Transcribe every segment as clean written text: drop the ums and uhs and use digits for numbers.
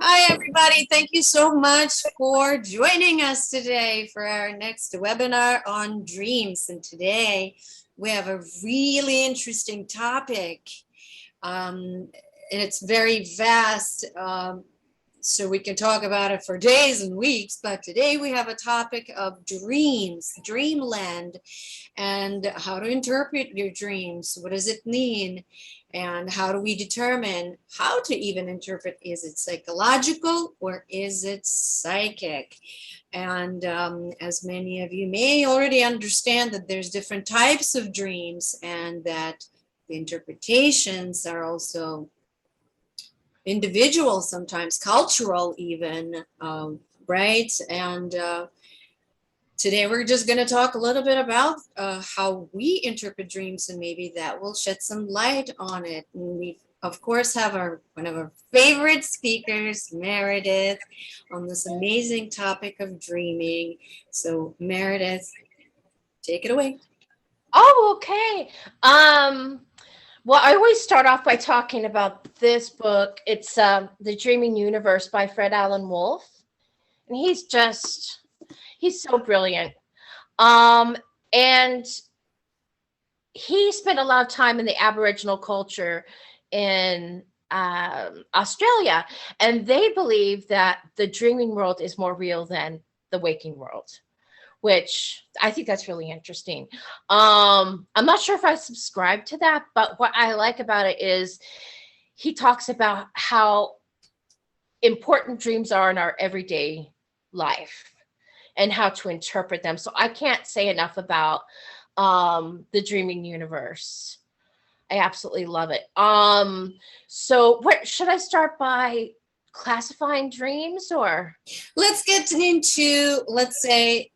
Hi, everybody. Thank you so much for joining us today for our next webinar on dreams. And today we have a really interesting topic. And it's very vast, so we can talk about it for days and weeks. But today we have a topic of dreams, dreamland, and how to interpret your dreams. What does it mean? And how do we determine how to even interpret? Is it psychological or is it psychic? And as many of you may already understand that there's different types of dreams and that the interpretations are also individual, sometimes cultural even, right? And today we're just going to talk a little bit about how we interpret dreams, and maybe that will shed some light on it. And we, of course, have one of our favorite speakers, Meredith, on this amazing topic of dreaming. So Meredith, take it away. Oh, okay. Well, I always start off by talking about this book. It's The Dreaming Universe by Fred Alan Wolf. And he's so brilliant. And he spent a lot of time in the Aboriginal culture in Australia. And they believe that the dreaming world is more real than the waking world, which I think that's really interesting. I'm not sure if I subscribe to that, but what I like about it is he talks about how important dreams are in our everyday life and how to interpret them. So I can't say enough about the dreaming universe. I absolutely love it. So what should I start by classifying dreams or? Let's get into, let's say,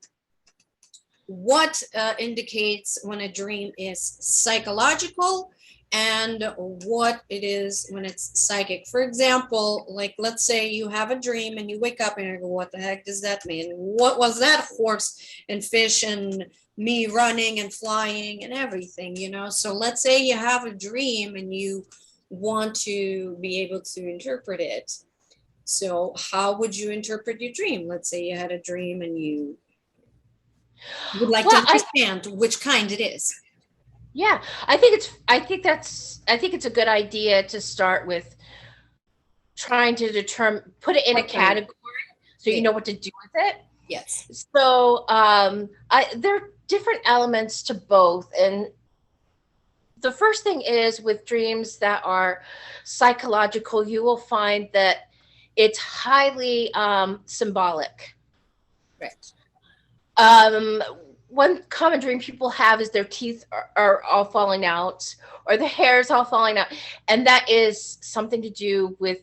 what indicates when a dream is psychological and what it is when it's psychic. For example, like let's say you have a dream and you wake up and you go, what the heck does that mean? What was that horse and fish and me running and flying and everything, you know? So let's say you have a dream and you want to be able to interpret it. So how would you interpret your dream? Let's say you had a dream and you would like to Well, understand which kind it is. yeah, I think it's a good idea to start with trying to determine, put it in a What kind? category so you Yeah. know what to do with it. Yes. So there are different elements to both. And the first thing is with dreams that are psychological, you will find that it's highly symbolic. Right. Um, One common dream people have is their teeth are all falling out or the hair is all falling out. And that is something to do with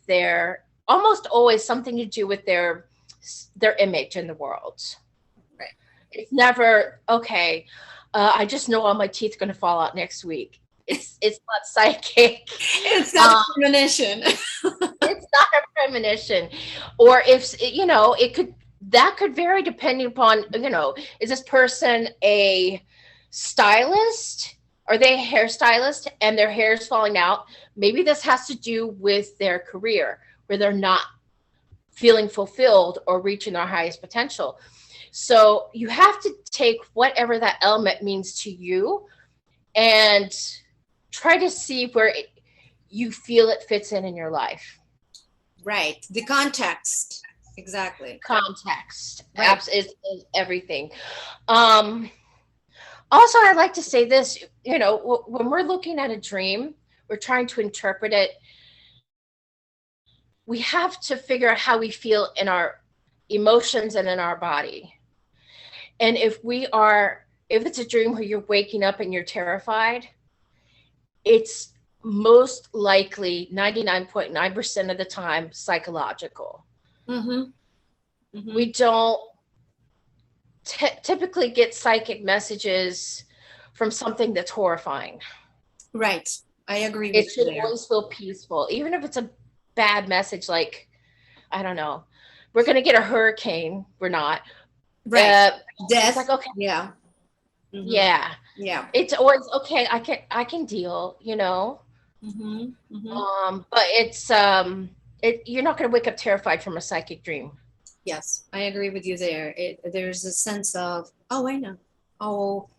almost always something to do with their image in the world. Right. It's never, okay, I just know all my teeth are going to fall out next week. It's not psychic. It's not a Um, premonition. it's not a premonition. Or if, it could, that could vary depending upon, is this person a stylist? Are they a hairstylist and their hair is falling out? Maybe this has to do with their career where they're not feeling fulfilled or reaching their highest potential. So you have to take whatever that element means to you and try to see where you feel it fits in your life. Right. The context. Exactly. Context Right. apps is everything. Um, Also, I'd like to say this, when we're looking at a dream, we're trying to interpret it. We have to figure out how we feel in our emotions and in our body. And if it's a dream where you're waking up and you're terrified, it's most likely 99.9% of the time psychological. Mm-hmm. Mm-hmm. We don't typically get psychic messages from something that's horrifying. Right. I agree with It you should there. always feel peaceful, even if it's a bad message. Like, I don't know, we're gonna get a hurricane. We're not. Right. It's Death. like, okay, Yeah. Mm-hmm. yeah. Yeah. It's always okay. I can deal. Mm-hmm. Mm-hmm. But it's You're not going to wake up terrified from a psychic dream. Yes, I agree with you there. There's a sense of, oh, I know. Oh,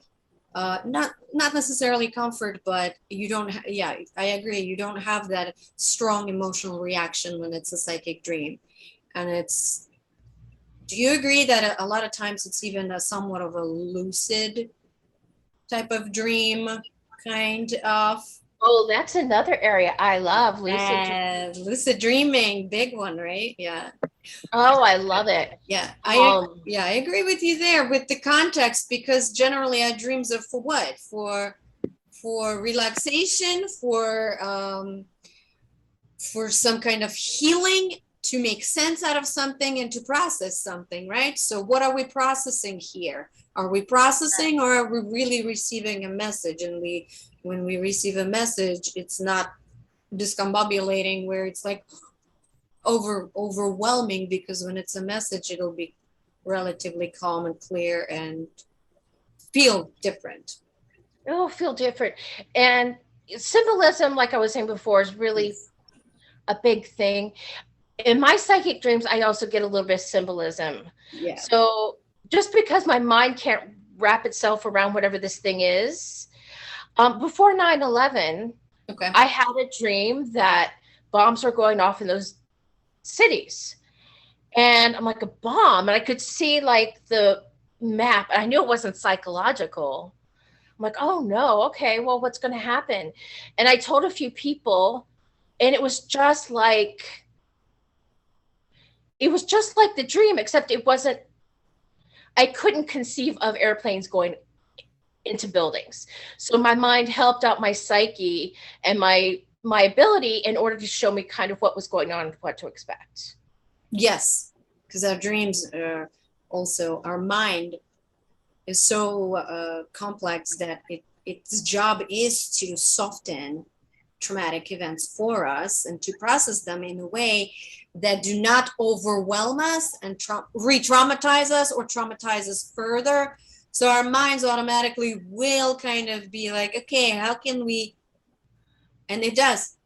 not necessarily comfort, but you don't, yeah, I agree. You don't have that strong emotional reaction when it's a psychic dream. And do you agree that a lot of times it's even a somewhat of a lucid type of dream, kind of? Oh, that's another area I love, lucid dream. Lucid dreaming, big one, right? Yeah. Oh, I love it. Yeah, Um, I agree with you there with the context, because generally our dreams are for what? For relaxation, for some kind of healing, to make sense out of something and to process something, right? So what are we processing here? Are we processing, or are we really receiving a message? And when we receive a message, it's not discombobulating where it's like overwhelming, because when it's a message, it'll be relatively calm and clear and feel different. it'll feel different. And symbolism, like I was saying before, is really Yes. a big thing. In my psychic dreams, I also get a little bit of symbolism. Yeah. So just because my mind can't wrap itself around whatever this thing is, before 9/11, Okay. I had a dream that bombs were going off in those cities. And I'm like, a bomb. And I could see like the map. And I knew it wasn't psychological. I'm like, oh no, okay, well, what's going to happen? And I told a few people, and it was just like the dream, except it wasn't, I couldn't conceive of airplanes going into buildings. So my mind helped out my psyche and my ability in order to show me kind of what was going on and what to expect. Yes, because our dreams are also, our mind is so complex that its job is to soften traumatic events for us and to process them in a way that do not overwhelm us and re-traumatize us or traumatize us further. So our minds automatically will kind of be like, okay, how can we, and it does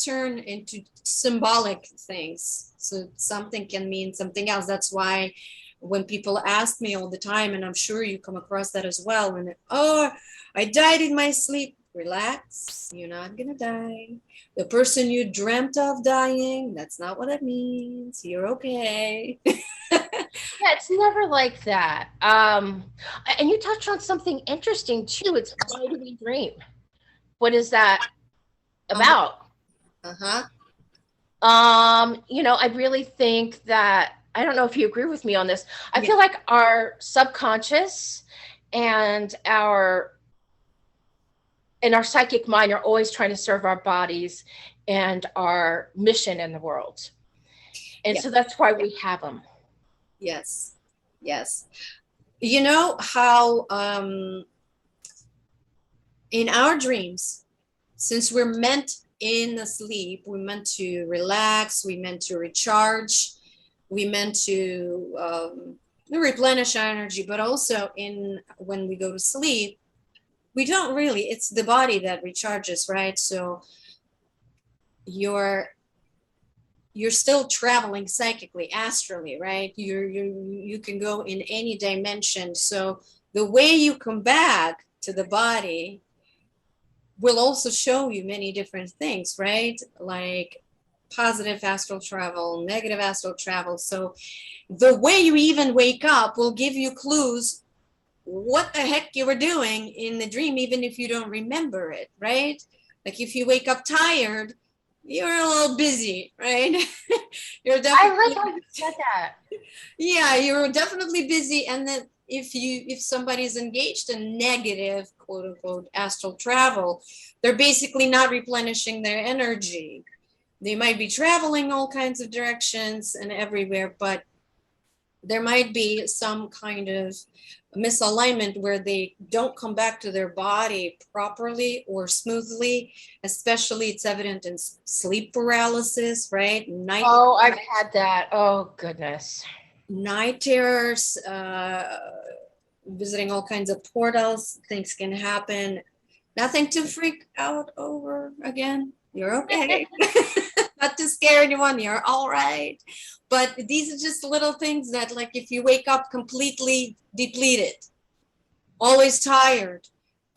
turn into symbolic things, so something can mean something else. That's why when people ask me all the time, and I'm sure you come across that as well, when oh, I died in my sleep. Relax, you're not gonna die. The person you dreamt of dying, that's not what it means. You're okay. Yeah, it's never like that. And you touched on something interesting too. It's why do we dream? What is that Uh-huh. about? Uh-huh. I really think that I don't know if you agree with me on this. I Yeah. feel like our subconscious and our psychic mind are always trying to serve our bodies and our mission in the world. And Yeah. so that's why we have them. Yes. Yes. You know how in our dreams, since we're meant in the sleep, we're meant to relax, we meant to recharge, we meant to replenish our energy, but also in when we go to sleep, we don't really, it's the body that recharges, right? So you're you're still traveling psychically, astrally, right? You can go in any dimension. So the way you come back to the body will also show you many different things, right? Like positive astral travel, negative astral travel. So the way you even wake up will give you clues what the heck you were doing in the dream, even if you don't remember it, right? Like if you wake up tired, you're a little busy, right? You're I like definitely, how you said that. yeah, you're definitely busy. And then if somebody's engaged in negative, quote unquote, astral travel, they're basically not replenishing their energy. They might be traveling all kinds of directions and everywhere, but there might be some kind of misalignment where they don't come back to their body properly or smoothly. Especially it's evident in sleep paralysis, right? Oh, I've had that. Oh, goodness. Night terrors, visiting all kinds of portals. Things can happen. Nothing to freak out over again. You're okay. not to scare anyone. You're all right. But these are just little things that, like, if you wake up completely depleted, always tired,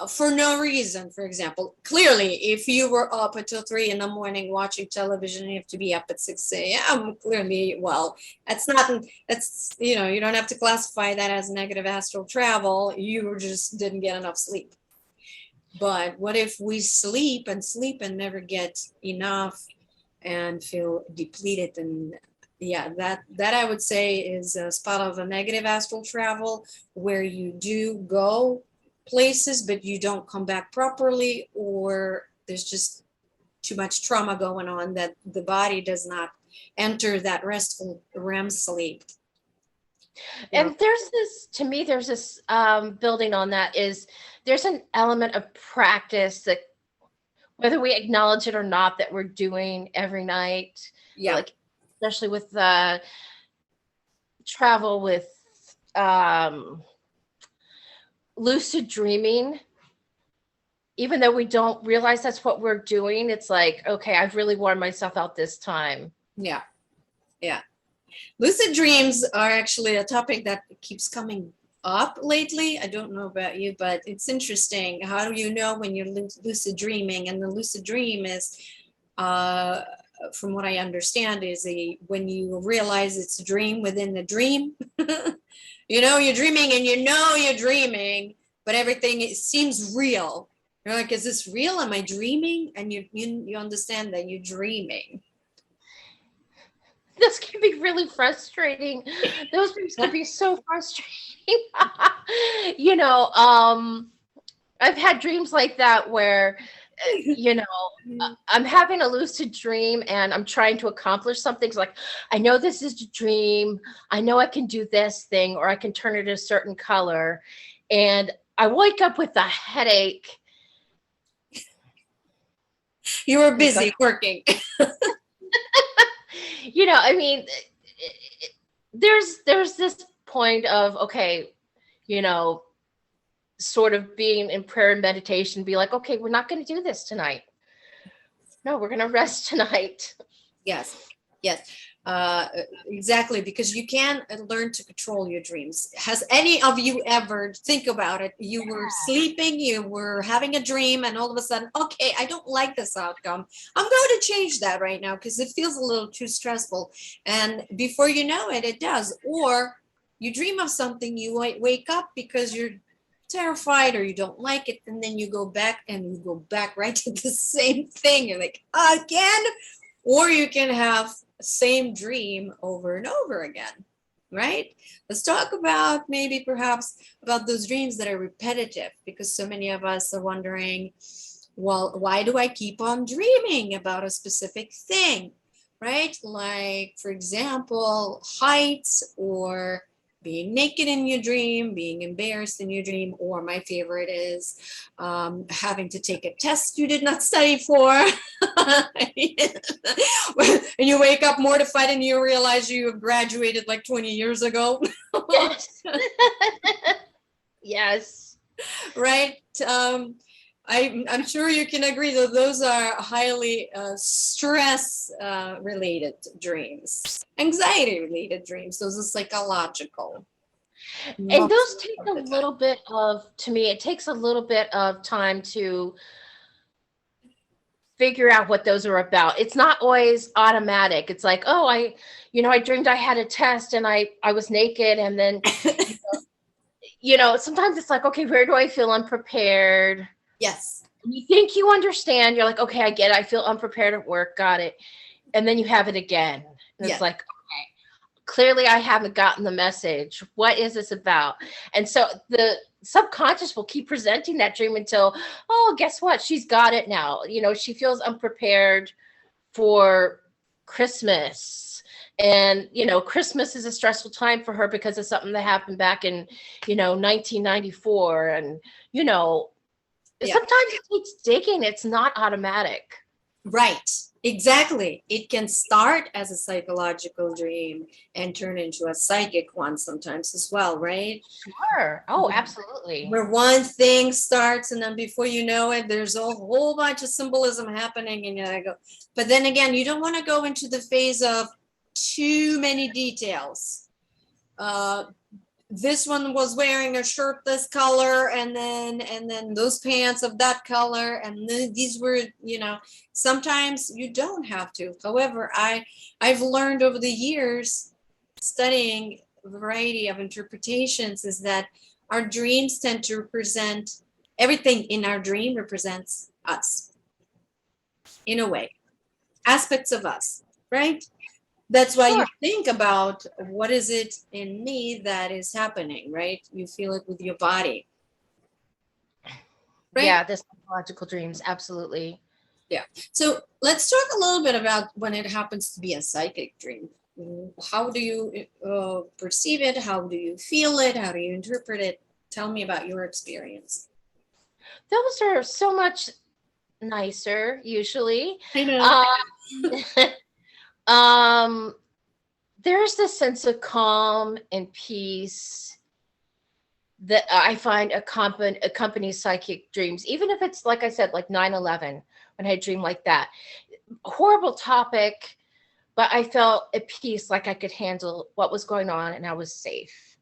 for no reason, for example, clearly, if you were up until 3 in the morning watching television, you have to be up at 6 a.m. Clearly, well, that's, you don't have to classify that as negative astral travel. You just didn't get enough sleep. But what if we sleep and never get enough and feel depleted? And yeah, that I would say is a spot of a negative astral travel, where you do go places but you don't come back properly, or there's just too much trauma going on that the body does not enter that restful REM sleep. And there's this building on that, is there's an element of practice that, whether we acknowledge it or not, that we're doing every night. Yeah. Like, especially with travel with lucid dreaming, even though we don't realize that's what we're doing, it's like, okay, I've really worn myself out this time. Yeah. Lucid dreams are actually a topic that keeps coming up lately. I don't know about you, but it's interesting. How do you know when you're lucid dreaming? And the lucid dream is, from what I understand, is when you realize it's a dream within the dream. You're dreaming and you're dreaming, but everything, it seems real. You're like, is this real? Am I dreaming? And you understand that you're dreaming. This can be really frustrating. Those dreams can be so frustrating. I've had dreams like that where, I'm having a lucid dream and I'm trying to accomplish something. It's like, I know this is a dream. I know I can do this thing, or I can turn it a certain color. And I wake up with a headache. You were busy working. There's this point of, okay, sort of being in prayer and meditation, be like, okay, we're not going to do this tonight. No, we're going to rest tonight. Yes. Exactly, because you can learn to control your dreams. Has any of you ever, think about it, you were sleeping, you were having a dream, and all of a sudden, okay, I don't like this outcome. I'm going to change that right now because it feels a little too stressful. And before you know it, it does. Or you dream of something, you wake up because you're terrified or you don't like it, and then you go back right to the same thing. You're like, again? Or you can have same dream over and over again, right? Let's talk about perhaps about those dreams that are repetitive, because so many of us are wondering, well, why do I keep on dreaming about a specific thing, right? Like, for example, heights, or being naked in your dream, being embarrassed in your dream, or my favorite is having to take a test you did not study for. And you wake up mortified and you realize you have graduated like 20 years ago. Yes. Yes. Right. I'm sure you can agree that those are highly stress related dreams, anxiety related dreams. Those are psychological. And those take a little bit of, to me, it takes a little bit of time to figure out what those are about. It's not always automatic. It's like, oh, I dreamed I had a test and I was naked, and then sometimes it's like, okay, where do I feel unprepared? Yes. You think you understand. You're like, okay, I get it. I feel unprepared at work. Got it. And then you have it again. And It's like, okay, clearly I haven't gotten the message. What is this about? And so the subconscious will keep presenting that dream until, oh, guess what? She's got it now. She feels unprepared for Christmas. And, Christmas is a stressful time for her because of something that happened back in, 1994. And, sometimes it takes digging. It's not automatic. Right. Exactly. It can start as a psychological dream and turn into a psychic one sometimes as well, right? Sure. Oh, absolutely. Where one thing starts and then before you know it, there's a whole bunch of symbolism happening and you go, but then again, you don't want to go into the phase of too many details. This one was wearing a shirt this color and then those pants of that color and then these were, sometimes you don't have to. However, I've learned over the years studying a variety of interpretations is that our dreams tend to represent everything in our dream represents us in a way, aspects of us, right? That's why you Sure. think about what is it in me that is happening, right? You feel it with your body, right? Yeah, the psychological dreams, absolutely. Yeah. So let's talk a little bit about when it happens to be a psychic dream. How do you perceive it? How do you feel it? How do you interpret it? Tell me about your experience. Those are so much nicer usually. I know. Um, um, there's this sense of calm and peace that I find accompanies psychic dreams, even if it's like I said, like 9/11, when I dream like that. Horrible topic, but I felt at peace, like I could handle what was going on and I was safe.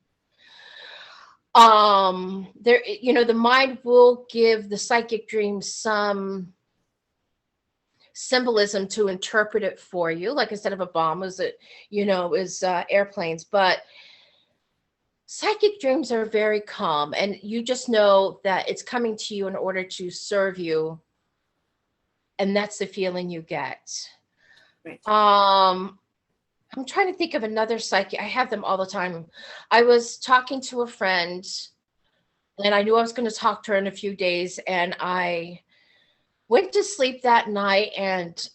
There, the mind will give the psychic dream some symbolism to interpret it for you. Like instead of a bomb, was it, is airplanes, but psychic dreams are very calm and you just know that it's coming to you in order to serve you, and that's the feeling you get. Right. I'm trying to think of another psychic. I have them all the time. I was talking to a friend and I knew I was going to talk to her in a few days, and I went to sleep that night and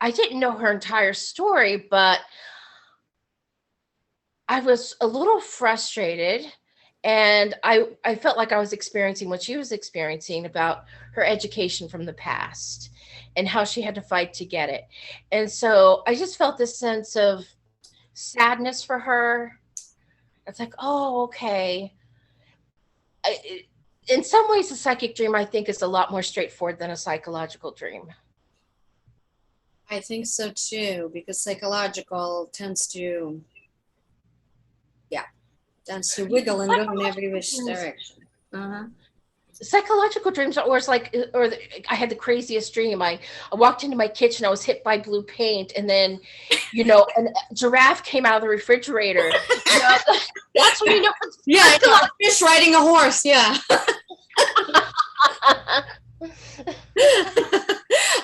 I didn't know her entire story, but I was a little frustrated, and I felt like I was experiencing what she was experiencing about her education from the past and how she had to fight to get it. And so I just felt this sense of sadness for her. It's like, oh, okay. In some ways, a psychic dream, I think, is a lot more straightforward than a psychological dream. I think so too, because psychological tends to wiggle and go in every which direction. Uh-huh. Psychological dreams are always like, I had the craziest dream. I walked into my kitchen, I was hit by blue paint, and then, a giraffe came out of the refrigerator. That's when you know. Yeah, a fish riding a horse. Yeah.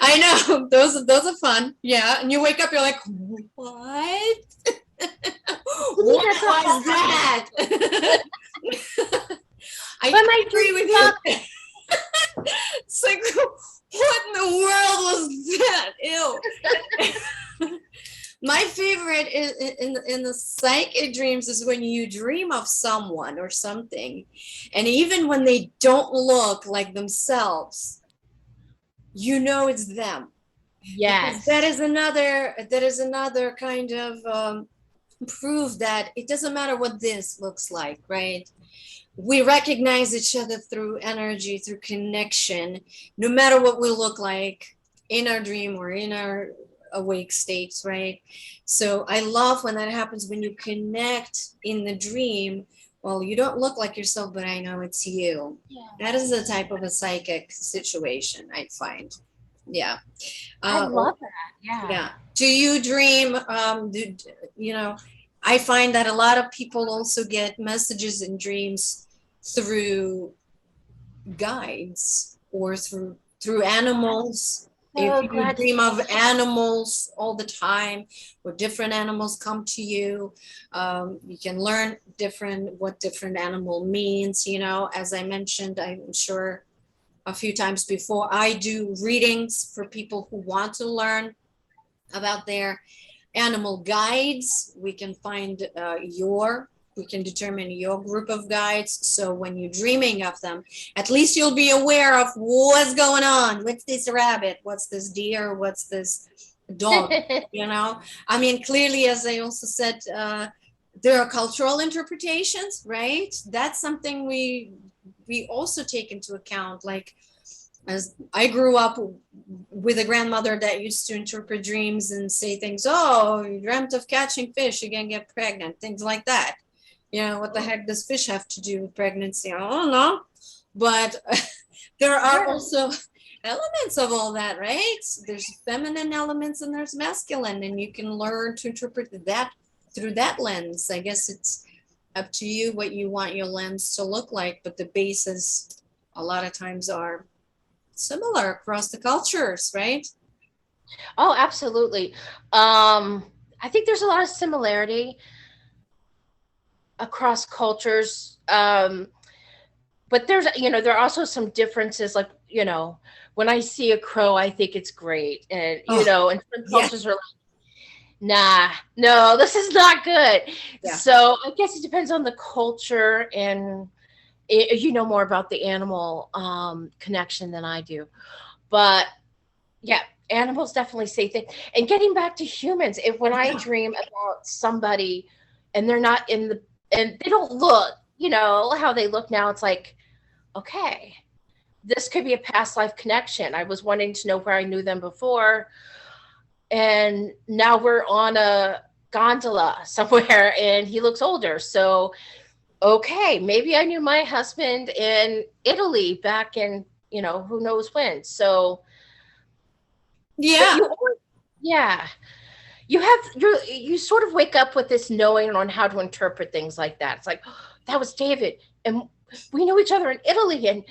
I know those are fun. Yeah, and you wake up, you're like, what? What was that? I agree with you. It's like, what in the world was that? Ew. My favorite in the psychic dreams is when you dream of someone or something, and even when they don't look like themselves, it's them. Yes. That is another kind of proof that it doesn't matter what this looks like, right? We recognize each other through energy, through connection, no matter what we look like in our dream or in our awake states, right? So I love when that happens, when you connect in the dream. Well, you don't look like yourself, but I know it's you. Yeah. That is the type of a psychic situation I find. Yeah. I love that. Yeah. Yeah. Do you dream? I find that a lot of people also get messages in dreams through guides or through animals. So If you glad dream of animals all the time, or different animals come to you, you can learn what different animal means. As I mentioned, I'm sure a few times before, I do readings for people who want to learn about their animal guides. We can find your we can determine your group of guides. So when you're dreaming of them, at least you'll be aware of what's going on. What's this rabbit? What's this deer? What's this dog? You know, I mean, clearly, as I also said, there are cultural interpretations, right? That's something we also take into account. Like, as I grew up with a grandmother that used to interpret dreams and say things, oh, you dreamt of catching fish, you're gonna get pregnant, things like that. You know, what the heck does fish have to do with pregnancy? I don't know. But there are also elements of all that, right? There's feminine elements and there's masculine, and you can learn to interpret that through that lens. I guess it's up to you what you want your lens to look like, but the bases a lot of times are similar across the cultures, right? Oh, absolutely. I think there's a lot of similarity across cultures. But there's, there are also some differences. Like, when I see a crow, I think it's great. And, and some Yeah. cultures are like, nah, no, this is not good. Yeah. So I guess it depends on the culture, and you know more about the animal connection than I do. But yeah, animals definitely say things. And getting back to humans, if when I dream about somebody and they're not and they don't look, how they look now, it's like, okay, this could be a past life connection. I was wanting to know where I knew them before, and now we're on a gondola somewhere and he looks older. So, okay, maybe I knew my husband in Italy back in, who knows when. So, Yeah. Yeah. You sort of wake up with this knowing on how to interpret things like that. It's like, oh, that was David, and we knew each other in Italy, and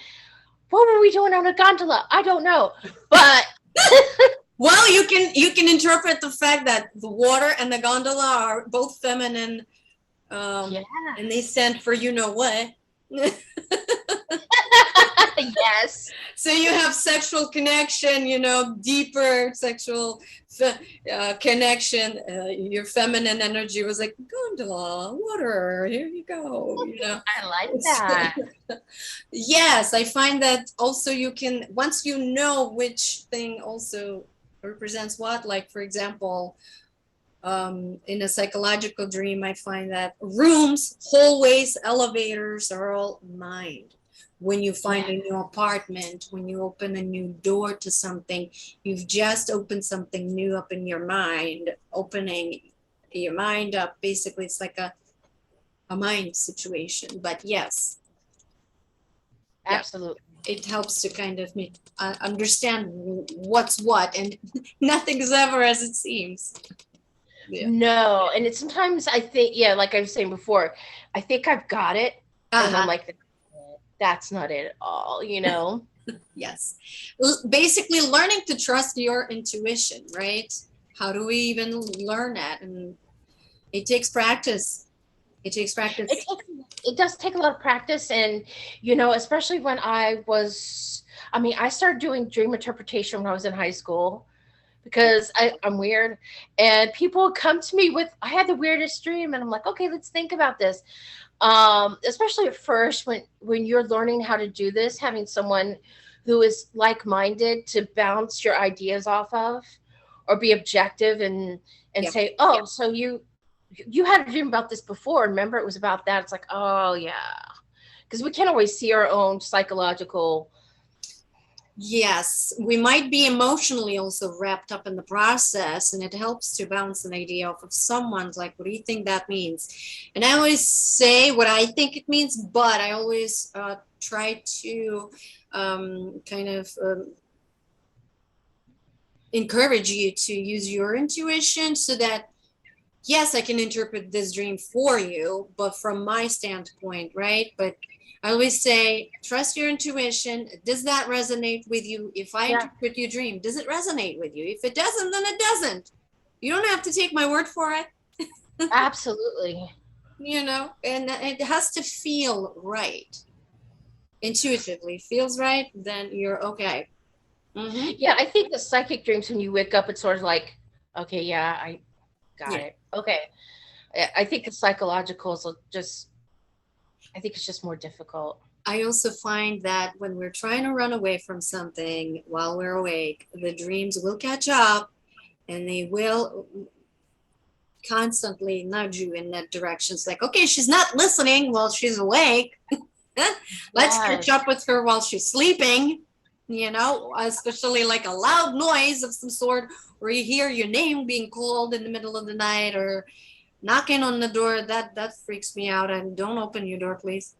what were we doing on a gondola? I don't know. But well, you can interpret the fact that the water and the gondola are both feminine, and they stand for you know what. Yes. So you have sexual connection, deeper sexual connection. Your feminine energy was like, gondola, water, here you go. I like that. Yes, I find that also you can, once you know which thing also represents what, like, for example, in a psychological dream, I find that rooms, hallways, elevators are all mind. When you find a new apartment, when you open a new door to something, you've just opened something new up in your mind. Opening your mind up, basically, it's like a mind situation. But yes, Absolutely. it helps to kind of understand what's what, and nothing's ever as it seems. Yeah. No, and it's sometimes I think, like I was saying before, I think I've got it, and I'm like, that's not it at all, Yes. Basically, learning to trust your intuition, right? How do we even learn that? And it takes practice. It takes practice. It does take a lot of practice. And, especially when I started doing dream interpretation when I was in high school, because I'm weird, and people would come to me with, I had the weirdest dream, and I'm like, okay, let's think about this. Especially at first, when you're learning how to do this, having someone who is like-minded to bounce your ideas off of, or be objective and say, oh, so you had a dream about this before, remember it was about that. It's like, oh yeah, because we can't always see our own psychological. Yes, we might be emotionally also wrapped up in the process, and it helps to bounce an idea off of someone's, like, what do you think that means? And I always say what I think it means, but I always try to kind of encourage you to use your intuition, so that, yes, I can interpret this dream for you, but from my standpoint, right? But I always say, trust your intuition. Does that resonate with you? If I interpret your dream, does it resonate with you? If it doesn't, then it doesn't. You don't have to take my word for it. Absolutely. And it has to feel right. Intuitively feels right, then you're okay. Mm-hmm. Yeah, I think the psychic dreams, when you wake up, it's sort of like, okay, yeah, I got it. Okay. I think the psychologicals will just, I think it's just more difficult. I also find that when we're trying to run away from something while we're awake, the dreams will catch up and they will constantly nudge you in that direction. It's like, okay, she's not listening while she's awake. Let's catch Yes. up with her while she's sleeping, especially like a loud noise of some sort, or you hear your name being called in the middle of the night or knocking on the door. That freaks me out. And don't open your door, please.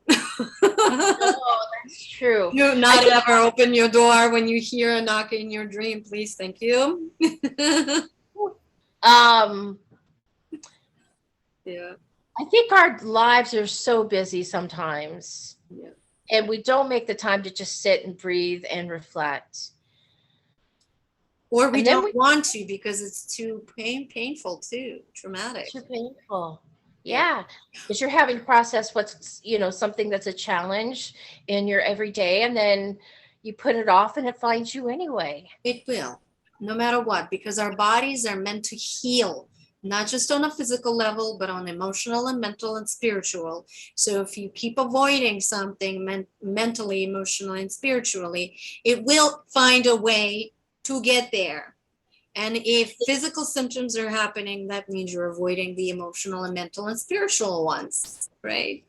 Oh, that's true. Do I not think ever open your door when you hear a knock in your dream, please. Thank you. um Yeah. I think our lives are so busy sometimes, Yeah. and we don't make the time to just sit and breathe and reflect. Or we And then we don't want to because it's too painful too, traumatic. too painful. Yeah. Yeah, because you're having to process what's, something that's a challenge in your everyday, and then you put it off and it finds you anyway. It will, no matter what, because our bodies are meant to heal, not just on a physical level, but on emotional and mental and spiritual. So if you keep avoiding something mentally, emotionally, and spiritually, it will find a way to get there. And if physical symptoms are happening, that means you're avoiding the emotional and mental and spiritual ones, right?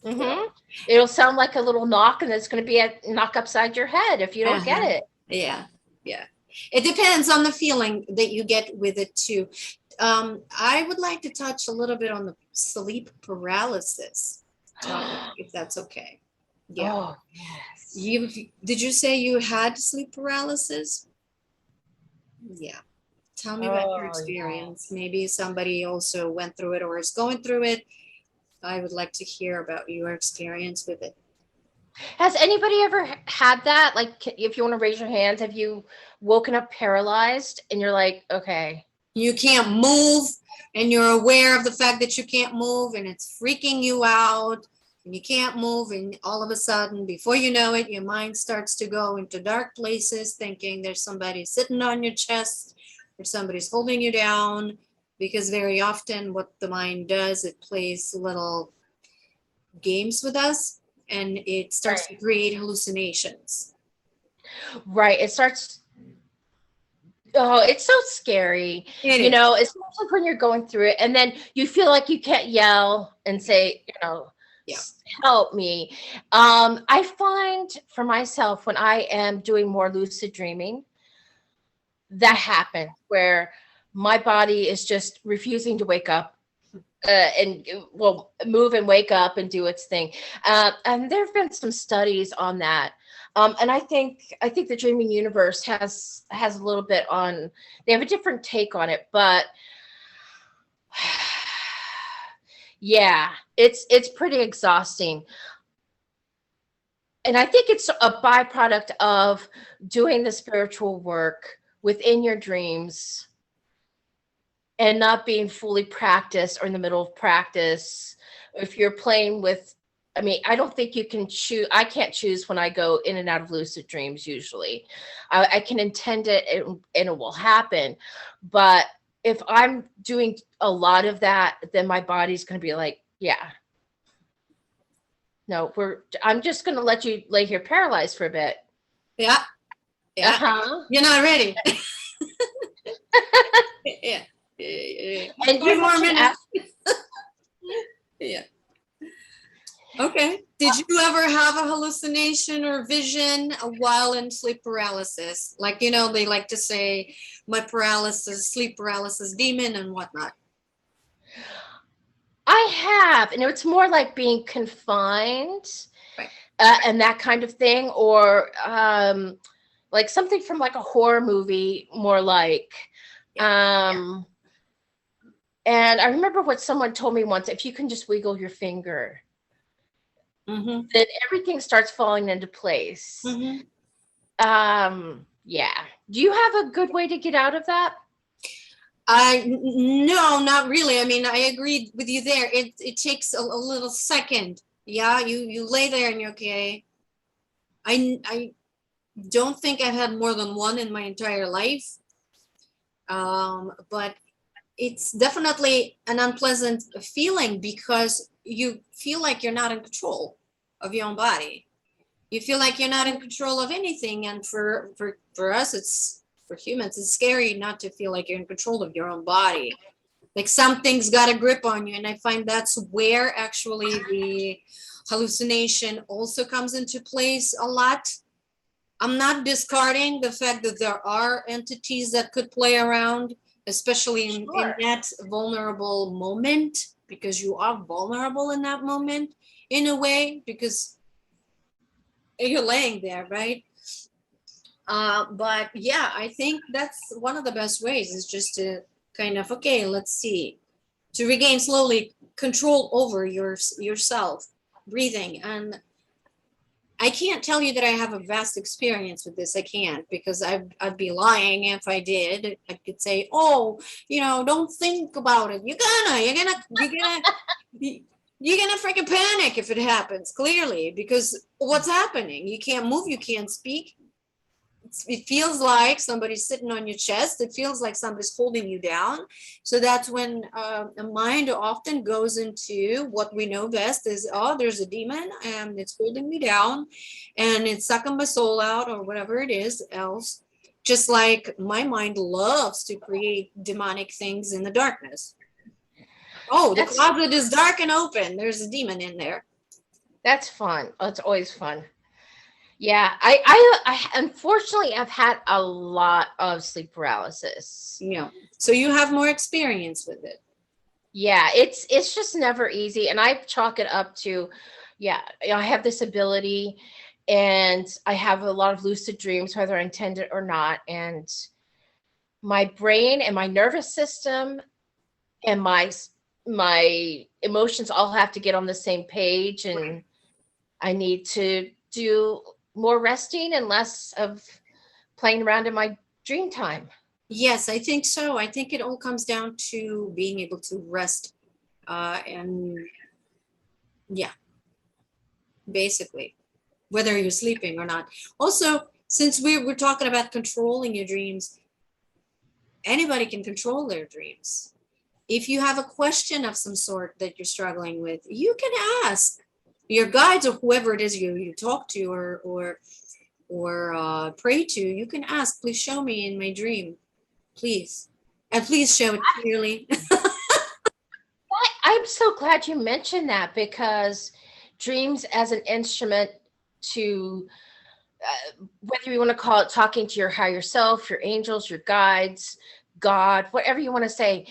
Hmm. It'll sound like a little knock, and it's going to be a knock upside your head if you don't get Uh-huh. it. Yeah, yeah. It depends on the feeling that you get with it too. I would like to touch a little bit on the sleep paralysis topic, if that's okay. Yeah. Oh, yes. Did you say you had sleep paralysis? Yeah. Tell me about your Oh, experience. yes. Maybe somebody also went through it or is going through it. I would like to hear about your experience with it. Has anybody ever had that? Like, if you want to raise your hands, have you woken up paralyzed and you're like, okay, You can't move and you're aware of the fact that you can't move and it's freaking you out and you can't move, and all of a sudden, before you know it, your mind starts to go into dark places thinking there's somebody sitting on your chest or somebody's holding you down, because very often what the mind does, it plays little games with us and it starts to right, create hallucinations. right. It starts. Oh, it's so scary, It is. especially when you're going through it, and then you feel like you can't yell and say, Yeah. help me. I find for myself when I am doing more lucid dreaming, that happens where my body is just refusing to wake up, and will move and wake up and do its thing. And there have been some studies on that. And I think the dreaming universe has a little bit on. They have a different take on it, but yeah, it's pretty exhausting. And I think it's a byproduct of doing the spiritual work within your dreams and not being fully practiced or in the middle of practice. If you're playing with, I mean, I don't think you can choose. I can't choose when I go in and out of lucid dreams usually. I can intend it, and it will happen. But if I'm doing a lot of that, then my body's going to be like, yeah, no, I'm just going to let you lay here paralyzed for a bit. Yeah. Yeah. Uh-huh. You're not ready. Yeah. And 5 more mentioned minutes. Yeah. Okay. Did you ever have a hallucination or vision while in sleep paralysis? Like, they like to say my paralysis, sleep paralysis demon and whatnot. I have, and it's more like being confined, Right. and that kind of thing, or like something from like a horror movie, more like. Um, and I remember what someone told me once: if you can just wiggle your finger, Mm-hmm. then everything starts falling into place. Mm-hmm. Yeah. Do you have a good way to get out of that? No, not really. I mean, I agreed with you there. It takes a little second. Yeah, you lay there and you're okay. I don't think I've had more than one in my entire life. But it's definitely an unpleasant feeling because you feel like you're not in control of your own body. You feel like you're not in control of anything. And for us, it's for humans, it's scary not to feel like you're in control of your own body. Like something's got a grip on you. And I find that's where actually the hallucination also comes into place a lot. I'm not discarding the fact that there are entities that could play around, especially in Sure. that vulnerable moment, because you are vulnerable in that moment in a way, because you're laying there, right? But yeah, I think that's one of the best ways is just to kind of, okay, let's see, to regain slowly control over yourself, breathing. And I can't tell you that I have a vast experience with this. I can't, because I'd be lying if I did. I could say, oh, don't think about it. You're gonna freaking panic if it happens, clearly, because what's happening? You can't move, you can't speak. It feels like somebody's sitting on your chest. It feels like somebody's holding you down. So that's when the mind often goes into what we know best is, oh, there's a demon and it's holding me down and it's sucking my soul out or whatever it is else. Just like my mind loves to create demonic things in the darkness. Oh, the That's closet is dark and open. There's a demon in there. that's fun. Oh, it's always fun. Yeah, I unfortunately have had a lot of sleep paralysis. So you have more experience with it. Yeah, it's just never easy, and I chalk it up to, yeah, I have this ability, and I have a lot of lucid dreams, whether I intend it or not, and my brain and my nervous system and my emotions all have to get on the same page, and I need to do more resting and less of playing around in my dream time. Yes, I think so. I think it all comes down to being able to rest. And yeah, basically, whether you're sleeping or not. Also, since we were talking about controlling your dreams, anybody can control their dreams. If you have a question of some sort that you're struggling with, you can ask your guides or whoever it is you talk to or pray to. You can ask, please show me in my dream, please, and please show it clearly. I'm so glad you mentioned that, because dreams as an instrument to, whether you want to call it talking to your higher self, your angels, your guides, God, whatever you want to say.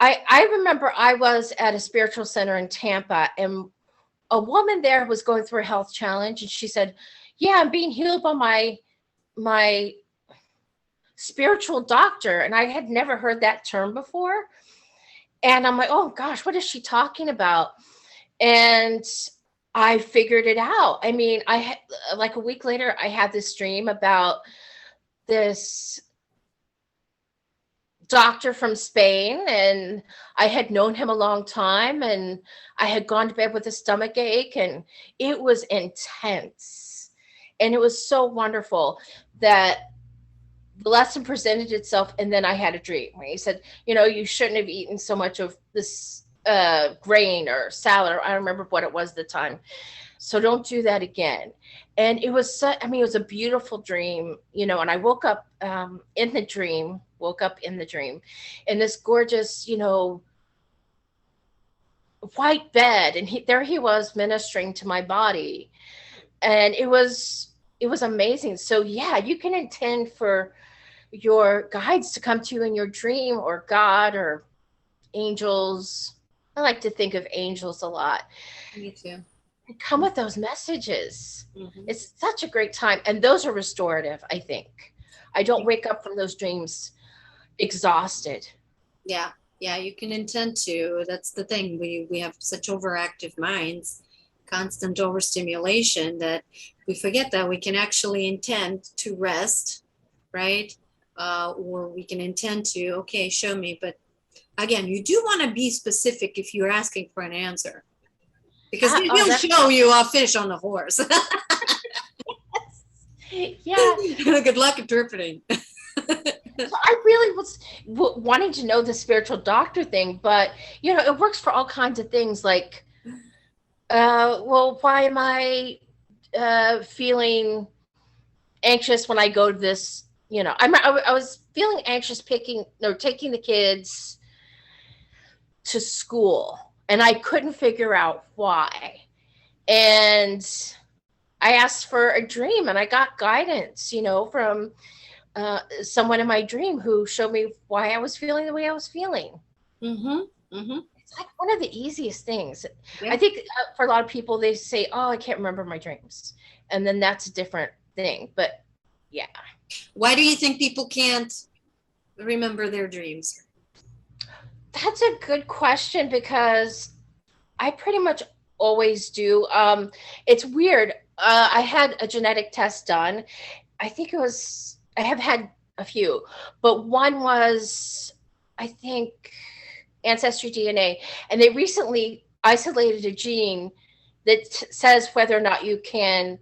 I remember I was at a spiritual center in Tampa, and a woman there was going through a health challenge, and she said, yeah, I'm being healed by my spiritual doctor. And I had never heard that term before. And I'm like, oh gosh, what is she talking about? And I figured it out. I mean, I had, like a week later, I had this dream about this doctor from Spain, and I had known him a long time, and I had gone to bed with a stomach ache, and it was intense. And it was so wonderful that the lesson presented itself, and then I had a dream where he said, you shouldn't have eaten so much of this grain or salad, or I don't remember what it was at the time. So don't do that again. And it was, I mean, it was a beautiful dream, and I woke up in the dream, in this gorgeous, white bed. And there he was ministering to my body. And it was amazing. So yeah, you can intend for your guides to come to you in your dream, or God, or angels. I like to think of angels a lot. Me too. And come with those messages. Mhm. It's such a great time. And those are restorative, I think. I don't wake up from those dreams exhausted. Yeah, you can intend to. That's the thing. We have such overactive minds, constant overstimulation, that we forget that we can actually intend to rest, right? Or we can intend to, okay, show me. But again, you do want to be specific if you're asking for an answer, because he'll show you a fish on the horse. Yeah. Good luck interpreting. I really was wanting to know the spiritual doctor thing, but it works for all kinds of things. Like, well, why am I feeling anxious when I go to this? I was feeling anxious taking the kids to school, and I couldn't figure out why. And I asked for a dream, and I got guidance, from someone in my dream who showed me why I was feeling the way I was feeling. Mm-hmm. Mm-hmm. It's like one of the easiest things. Yeah. I think for a lot of people, they say, "Oh, I can't remember my dreams," and then that's a different thing. But yeah. Why do you think people can't remember their dreams? That's a good question, because I pretty much always do. It's weird. I had a genetic test done. I have had a few, but one was, I think, Ancestry DNA. And they recently isolated a gene that says whether or not you can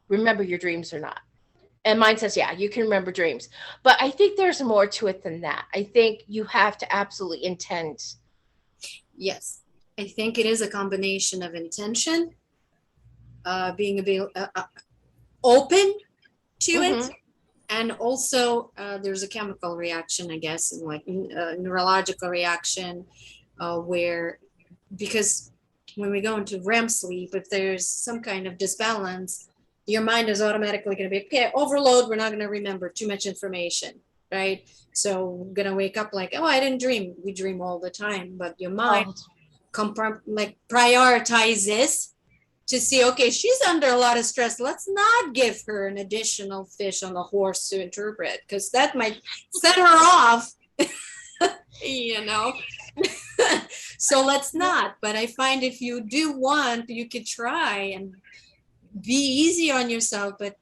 remember your dreams or not. And mine says, yeah, you can remember dreams. But I think there's more to it than that. I think you have to absolutely intend. Yes, I think it is a combination of intention, being open to it, and also there's a chemical reaction, I guess, and like neurological reaction, where, because when we go into REM sleep, if there's some kind of disbalance, your mind is automatically going to be, okay, overload, we're not going to remember too much information, right? So we're going to wake up like, oh, I didn't dream. We dream all the time, but your mind prioritizes to see, okay, she's under a lot of stress. Let's not give her an additional fish on the horse to interpret, because that might set her off, So let's not. But I find if you do want, you could try and be easy on yourself. But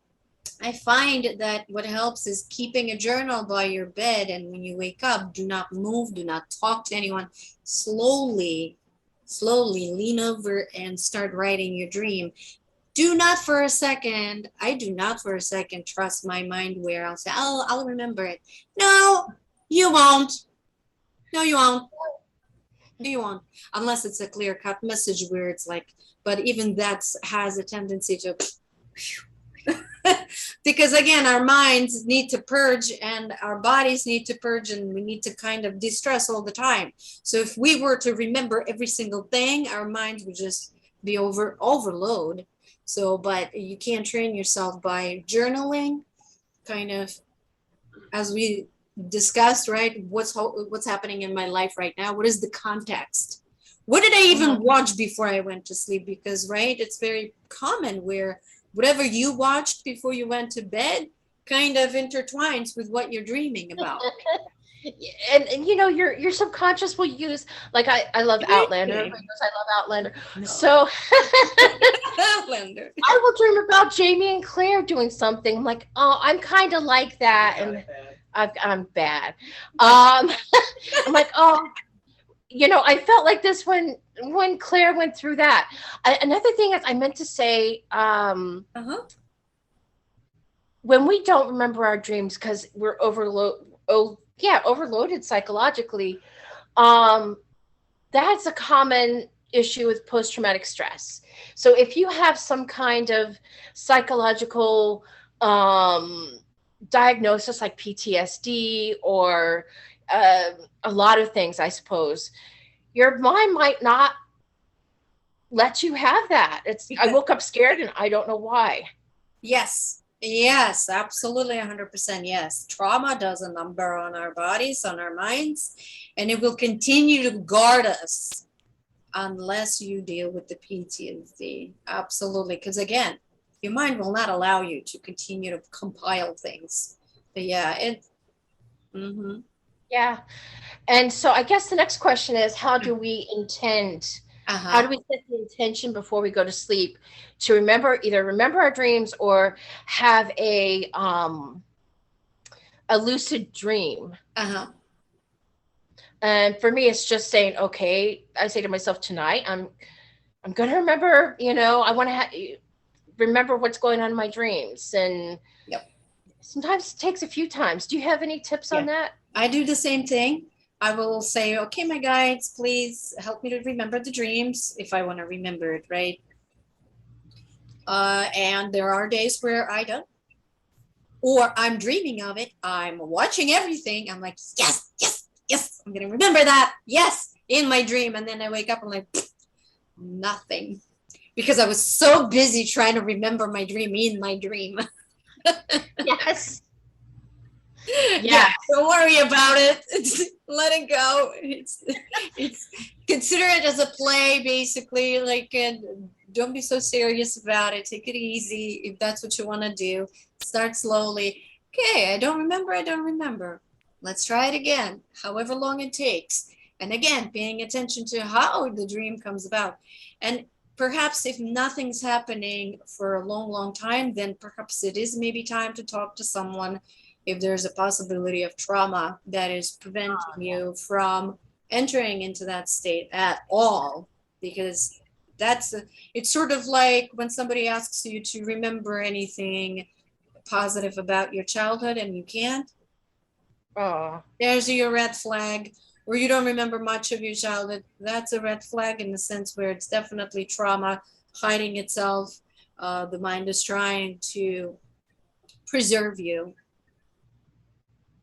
I find that what helps is keeping a journal by your bed, and when you wake up, do not move, do not talk to anyone. Slowly lean over and start writing your dream. I do not for a second trust my mind where I'll say, I'll remember it. No, you won't. No, you won't. You won't. Unless it's a clear-cut message where it's like, but even that has a tendency to because again, our minds need to purge and our bodies need to purge, and we need to kind of de-stress all the time. So if we were to remember every single thing, our minds would just be overload. So, but you can't train yourself by journaling, kind of, as we discussed, right? What's happening in my life right now? What is the context? What did I even watch before I went to sleep? Because, right, it's very common where whatever you watched before you went to bed kind of intertwines with what you're dreaming about. And your subconscious will use, like, I love Outlander. I love Outlander. No. So Outlander. I will dream about Jamie and Claire doing something. I'm like, oh, I'm kind of like that, and I'm bad. I'm like, oh, I felt like this when Claire went through that. Another thing is, I meant to say, when we don't remember our dreams because we're overloaded psychologically, that's a common issue with post-traumatic stress. So if you have some kind of psychological diagnosis like PTSD or a lot of things, I suppose, your mind might not let you have that. I woke up scared and I don't know why. Yes, absolutely, 100%. Yes, trauma does a number on our bodies, on our minds, and it will continue to guard us unless you deal with the PTSD. Absolutely, because again, your mind will not allow you to continue to compile things. But yeah, Yeah. And so I guess the next question is, how do we intend? How do we set the intention before we go to sleep to either remember our dreams or have a lucid dream? And for me, it's just saying, okay, I say to myself, tonight, I'm going to remember, I want to remember what's going on in my dreams. And Sometimes it takes a few times. Do you have any tips Yeah. on that? I do the same thing. I will say, okay, my guides, please help me to remember the dreams if I want to remember it, right? And there are days where I don't, or I'm dreaming of it. I'm watching everything. I'm like, yes, yes, yes, I'm going to remember that. Yes, in my dream. And then I wake up, I'm like, nothing. Because I was so busy trying to remember my dream in my dream. Yes. Yeah, Yes. don't worry about it. Let it go. It's consider it as a play, basically. Like, and don't be so serious about it. Take it easy if that's what you want to do. Start slowly. Okay, I don't remember. I don't remember. Let's try it again, however long it takes. And again, paying attention to how the dream comes about. And perhaps if nothing's happening for a long, long time, then perhaps it is maybe time to talk to someone if there's a possibility of trauma that is preventing you from entering into that state at all, because it's sort of like when somebody asks you to remember anything positive about your childhood and you can't. Oh, There's your red flag. Or you don't remember much of your childhood. That's a red flag in the sense where it's definitely trauma hiding itself. The mind is trying to preserve you.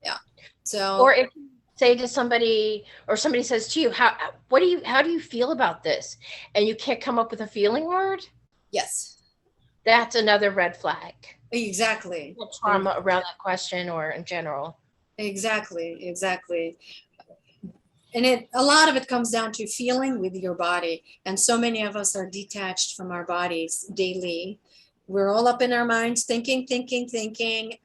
Yeah. or So if you say to somebody, or somebody says to you, how do you feel about this? And you can't come up with a feeling word, yes, that's another red flag. exactly. The trauma around that question or in general. Exactly. And a lot of it comes down to feeling with your body. And so many of us are detached from our bodies daily. We're all up in our minds thinking.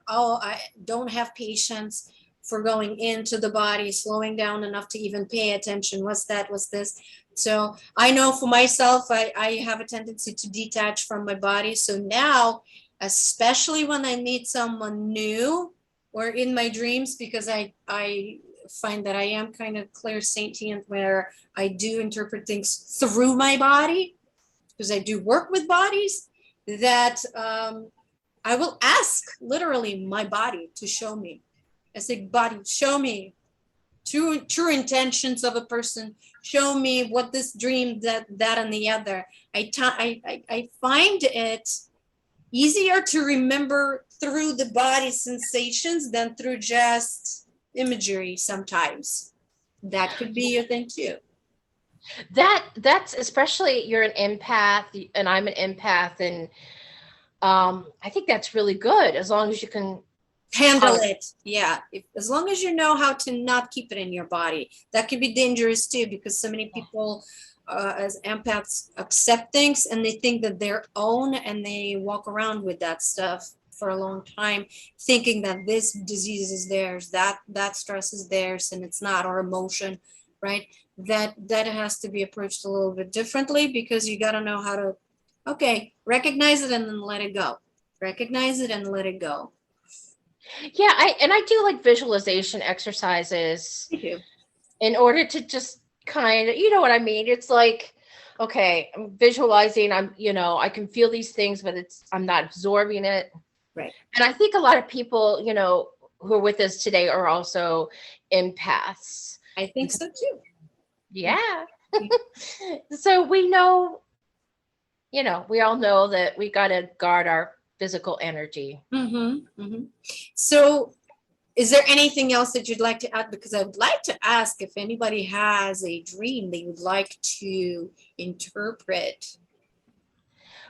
Oh, I don't have patience for going into the body, slowing down enough to even pay attention. What's that? What's this? So I know for myself, I have a tendency to detach from my body. So now, especially when I meet someone new or in my dreams, because I find that I am kind of clairsentient where I do interpret things through my body, because I do work with bodies, that I will ask literally my body to show me. I say, body, show me true intentions of a person. Show me what this dream, that and the other. I find it easier to remember through the body sensations than through just imagery sometimes. That could be a thing too. That's especially, you're an empath and I'm an empath, and I think that's really good as long as you can Handle it. Yeah. As long as you know how to not keep it in your body. That can be dangerous too, because so many people as empaths accept things and they think that they're own, and they walk around with that stuff for a long time thinking that this disease is theirs, that stress is theirs, and it's not, or emotion, right? That has to be approached a little bit differently, because you got to know how to, okay, recognize it and then let it go. Recognize it and let it go. Yeah, I do like visualization exercises Me too. in order to just kind of, you know what I mean? It's like, okay, I'm visualizing, I can feel these things, but I'm not absorbing it. Right. And I think a lot of people, who are with us today are also empaths. I think so too. Yeah. So we know, we all know that we got to guard our physical energy. So, is there anything else that you'd like to add? Because I would like to ask if anybody has a dream they would like to interpret.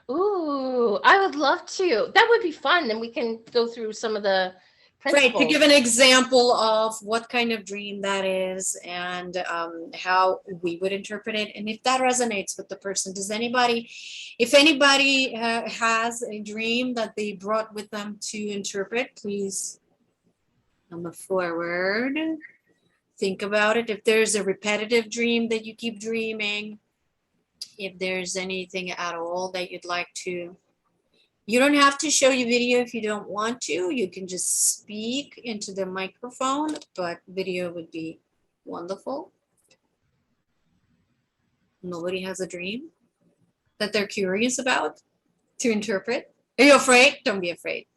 Ooh, I would love to. That would be fun. And we can go through some of the Right, to principles. give an example of what kind of dream that is, and how we would interpret it, and if that resonates with the person. If anybody has a dream that they brought with them to interpret, please come forward. Think about it. If there's a repetitive dream that you keep dreaming, if there's anything at all that you'd like to, you don't have to show your video if you don't want to. You can just speak into the microphone, but video would be wonderful. Nobody has a dream that they're curious about to interpret. Are you afraid? Don't be afraid.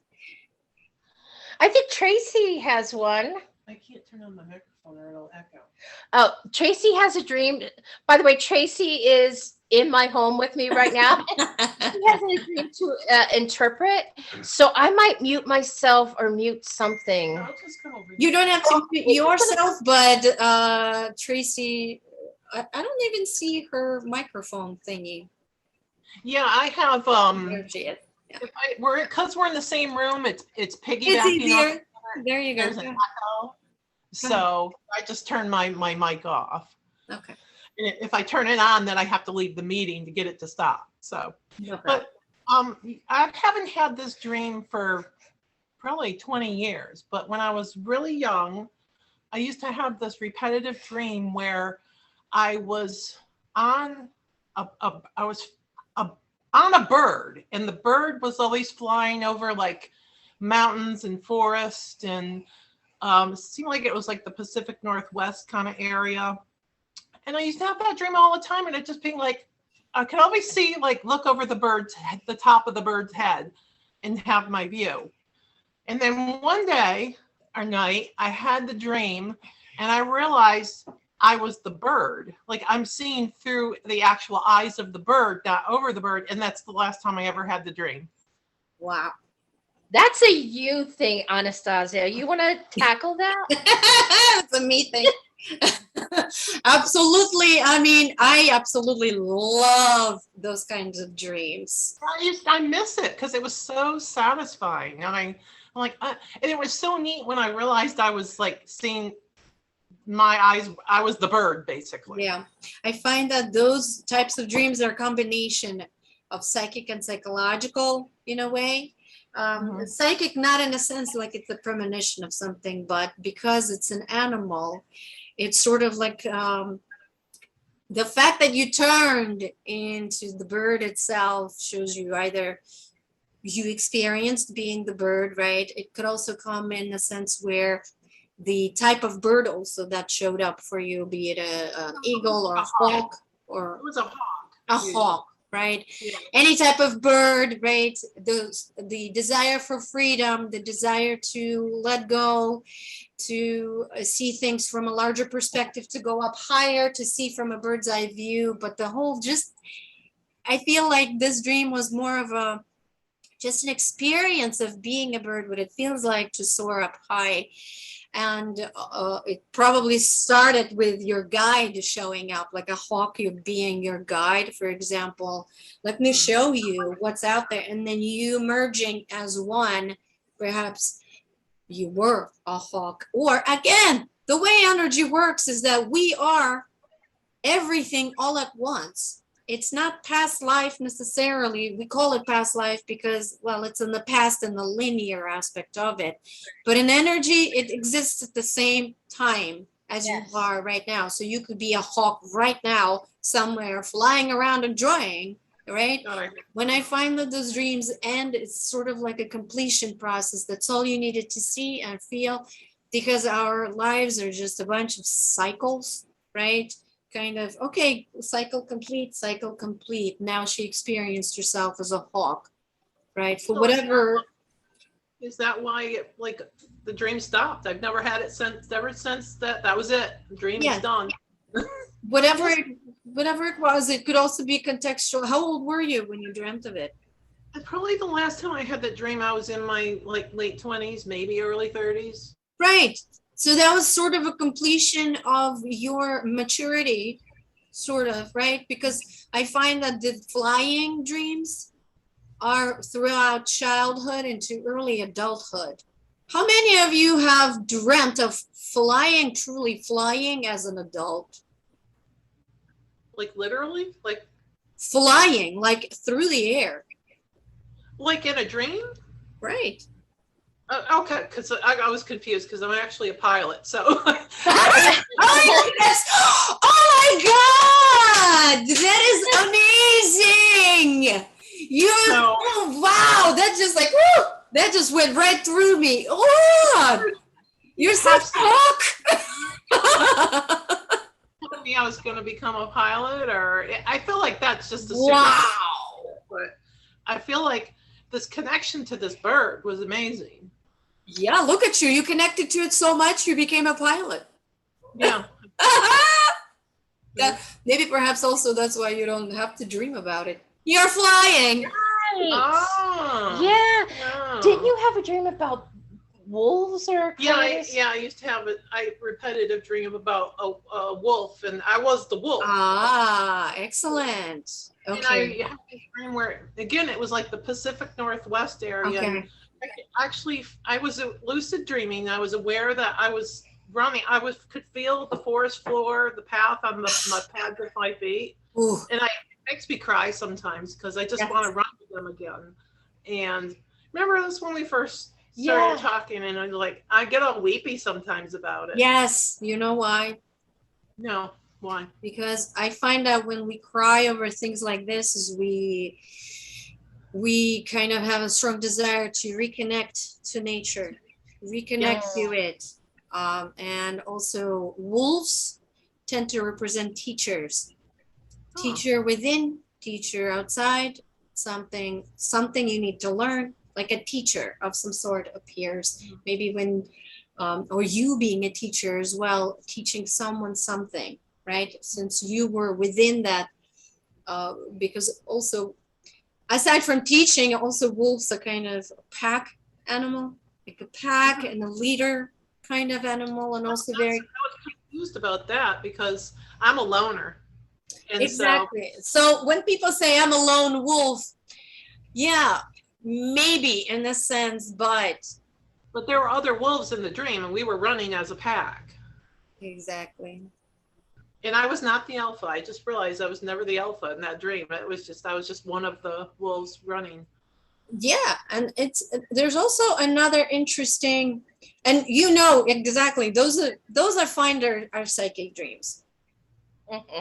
I think Tracy has one. I can't turn on my microphone or it'll echo. Oh, Tracy has a dream. By the way, Tracy is in my home with me right now. She has a dream to interpret. So I might mute myself or mute something. I'll just come over You here. don't have to mute yourself, but Tracy, I don't even see her microphone thingy. Yeah, I have There she is. because we're in the same room, it's It's piggybacking on easier. There you go. there's an echo. So I just turn my mic off. Okay. And if I turn it on, then I have to leave the meeting to get it to stop. So, No problem. but I haven't had this dream for probably 20 years. But when I was really young, I used to have this repetitive dream where I was on on a bird, and the bird was always flying over like mountains and forest, and it seemed like it was like the Pacific Northwest kind of area. And I used to have that dream all the time, and it just being like, I could always see, like, look over the top of the bird's head and have my view. And then one day or night, I had the dream, and I realized I was the bird. Like, I'm seeing through the actual eyes of the bird, not over the bird. And that's the last time I ever had the dream. Wow. That's a you thing, Anastasia. You want to tackle that? It's a me thing. Absolutely. I mean, I absolutely love those kinds of dreams. I miss it because it was so satisfying. And I'm like, and it was so neat when I realized I was like seeing my eyes, I was the bird basically. Yeah. I find that those types of dreams are a combination of psychic and psychological in a way. Psychic, not in a sense like it's a premonition of something, but because it's an animal, it's sort of like the fact that you turned into the bird itself shows you either you experienced being the bird, right? It could also come in a sense where the type of bird also that showed up for you, be it an eagle or a hawk or It was a hawk. a hawk, right? Yeah. Any type of bird, right? The desire for freedom, the desire to let go, to see things from a larger perspective, to go up higher, to see from a bird's eye view. But the whole I feel like this dream was more of just an experience of being a bird, what it feels like to soar up high. And it probably started with your guide showing up, like a hawk, you being your guide, for example. Let me show you what's out there. And then you merging as one, perhaps you were a hawk. Or again, the way energy works is that we are everything all at once. It's not past life necessarily. We call it past life because, well, it's in the past and the linear aspect of it. But in energy, it exists at the same time as Yes. you are right now. So you could be a hawk right now somewhere flying around enjoying, right? All right. When I find that those dreams end, it's sort of like a completion process. That's all you needed to see and feel, because our lives are just a bunch of cycles, right? Kind of, okay, cycle complete. Now she experienced herself as a hawk, right? For So whatever. Is that why like the dream stopped? I've never had it ever since that was it. The dream Yeah. is done. Whatever it was, it could also be contextual. How old were you when you dreamt of it? And probably the last time I had that dream, I was in my like late 20s, maybe early 30s. Right. So that was sort of a completion of your maturity, sort of, right? Because I find that the flying dreams are throughout childhood into early adulthood. How many of you have dreamt of flying, truly flying as an adult? Like literally? Flying, like through the air. Like in a dream? Right. Okay, because I was confused because I'm actually a pilot. So Oh my goodness! Oh my God! That is amazing! Oh wow! That just like woo! That just went right through me. Oh, you're such a hawk! told me I was going to become a pilot, or I feel like that's just a Wow! but I feel like this connection to this bird was amazing. Yeah, look at you. You connected to it so much, you became a pilot. Yeah. Maybe perhaps also that's why you don't have to dream about it. You're flying. Right. Oh. Yeah. Oh. Didn't you have a dream about wolves or coyotes? I used to have a repetitive dream about a wolf, and I was the wolf. Ah, excellent. And Okay. I had this dream where, again, it was like the Pacific Northwest area. Okay. And actually, I was lucid dreaming. I was aware that I was running. Could feel the forest floor, the path on my pads of my feet. Ooh. And it makes me cry sometimes because I just Yes. want to run with them again. And remember this when we first started talking, and I get all weepy sometimes about it. Yes. You know why? No, why? Because I find that when we cry over things like this, is we kind of have a strong desire to reconnect to nature, reconnect to it. And also wolves tend to represent teachers. Teacher within, teacher outside, something you need to learn, like a teacher of some sort appears. Maybe when, or you being a teacher as well, teaching someone something, right? Since you were within that, because also, aside from teaching, also wolves are kind of a pack animal, like a pack and a leader kind of animal, and also very. I was confused about that because I'm a loner. And exactly. So when people say I'm a lone wolf, yeah, maybe in a sense, but there were other wolves in the dream, and we were running as a pack. exactly. And I was not the alpha. I just realized I was never the alpha in that dream. I was just one of the wolves running. Yeah, and there's also another interesting, and you know exactly, those I find are psychic dreams.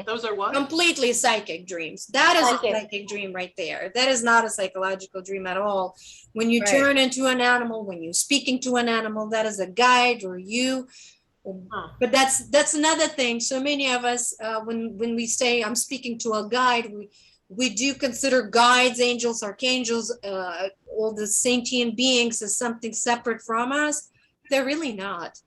Those are what? Completely psychic dreams. That is Psychic. a psychic dream right there. That is not a psychological dream at all. When you Right. turn into an animal, when you're speaking to an animal, that is a guide or you. But that's another thing. So many of us, when we say I'm speaking to a guide, we do consider guides, angels, archangels, all the sentient beings as something separate from us. They're really not.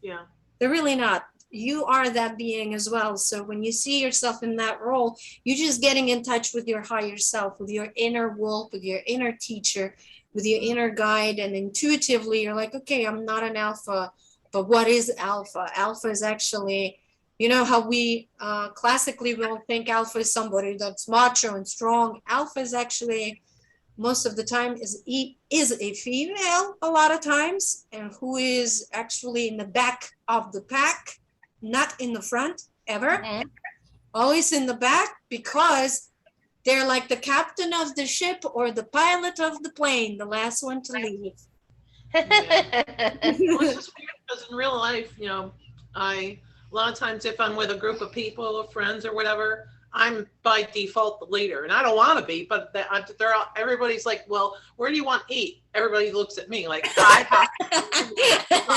Yeah. They're really not. You are that being as well. So when you see yourself in that role, you're just getting in touch with your higher self, with your inner wolf, with your inner teacher, with your inner guide. And intuitively, you're like, okay, I'm not an alpha, but what is alpha? Alpha is actually, you know how we classically will think alpha is somebody that's macho and strong. Alpha is actually, most of the time, is a female a lot of times, and who is actually in the back of the pack, not in the front ever, always in the back, because they're like the captain of the ship or the pilot of the plane, the last one to leave. Well, it's just weird because in real life, a lot of times if I'm with a group of people or friends or whatever, I'm by default the leader, and I don't want to be, but everybody's like, well, where do you want to eat? Everybody looks at me like, I have to.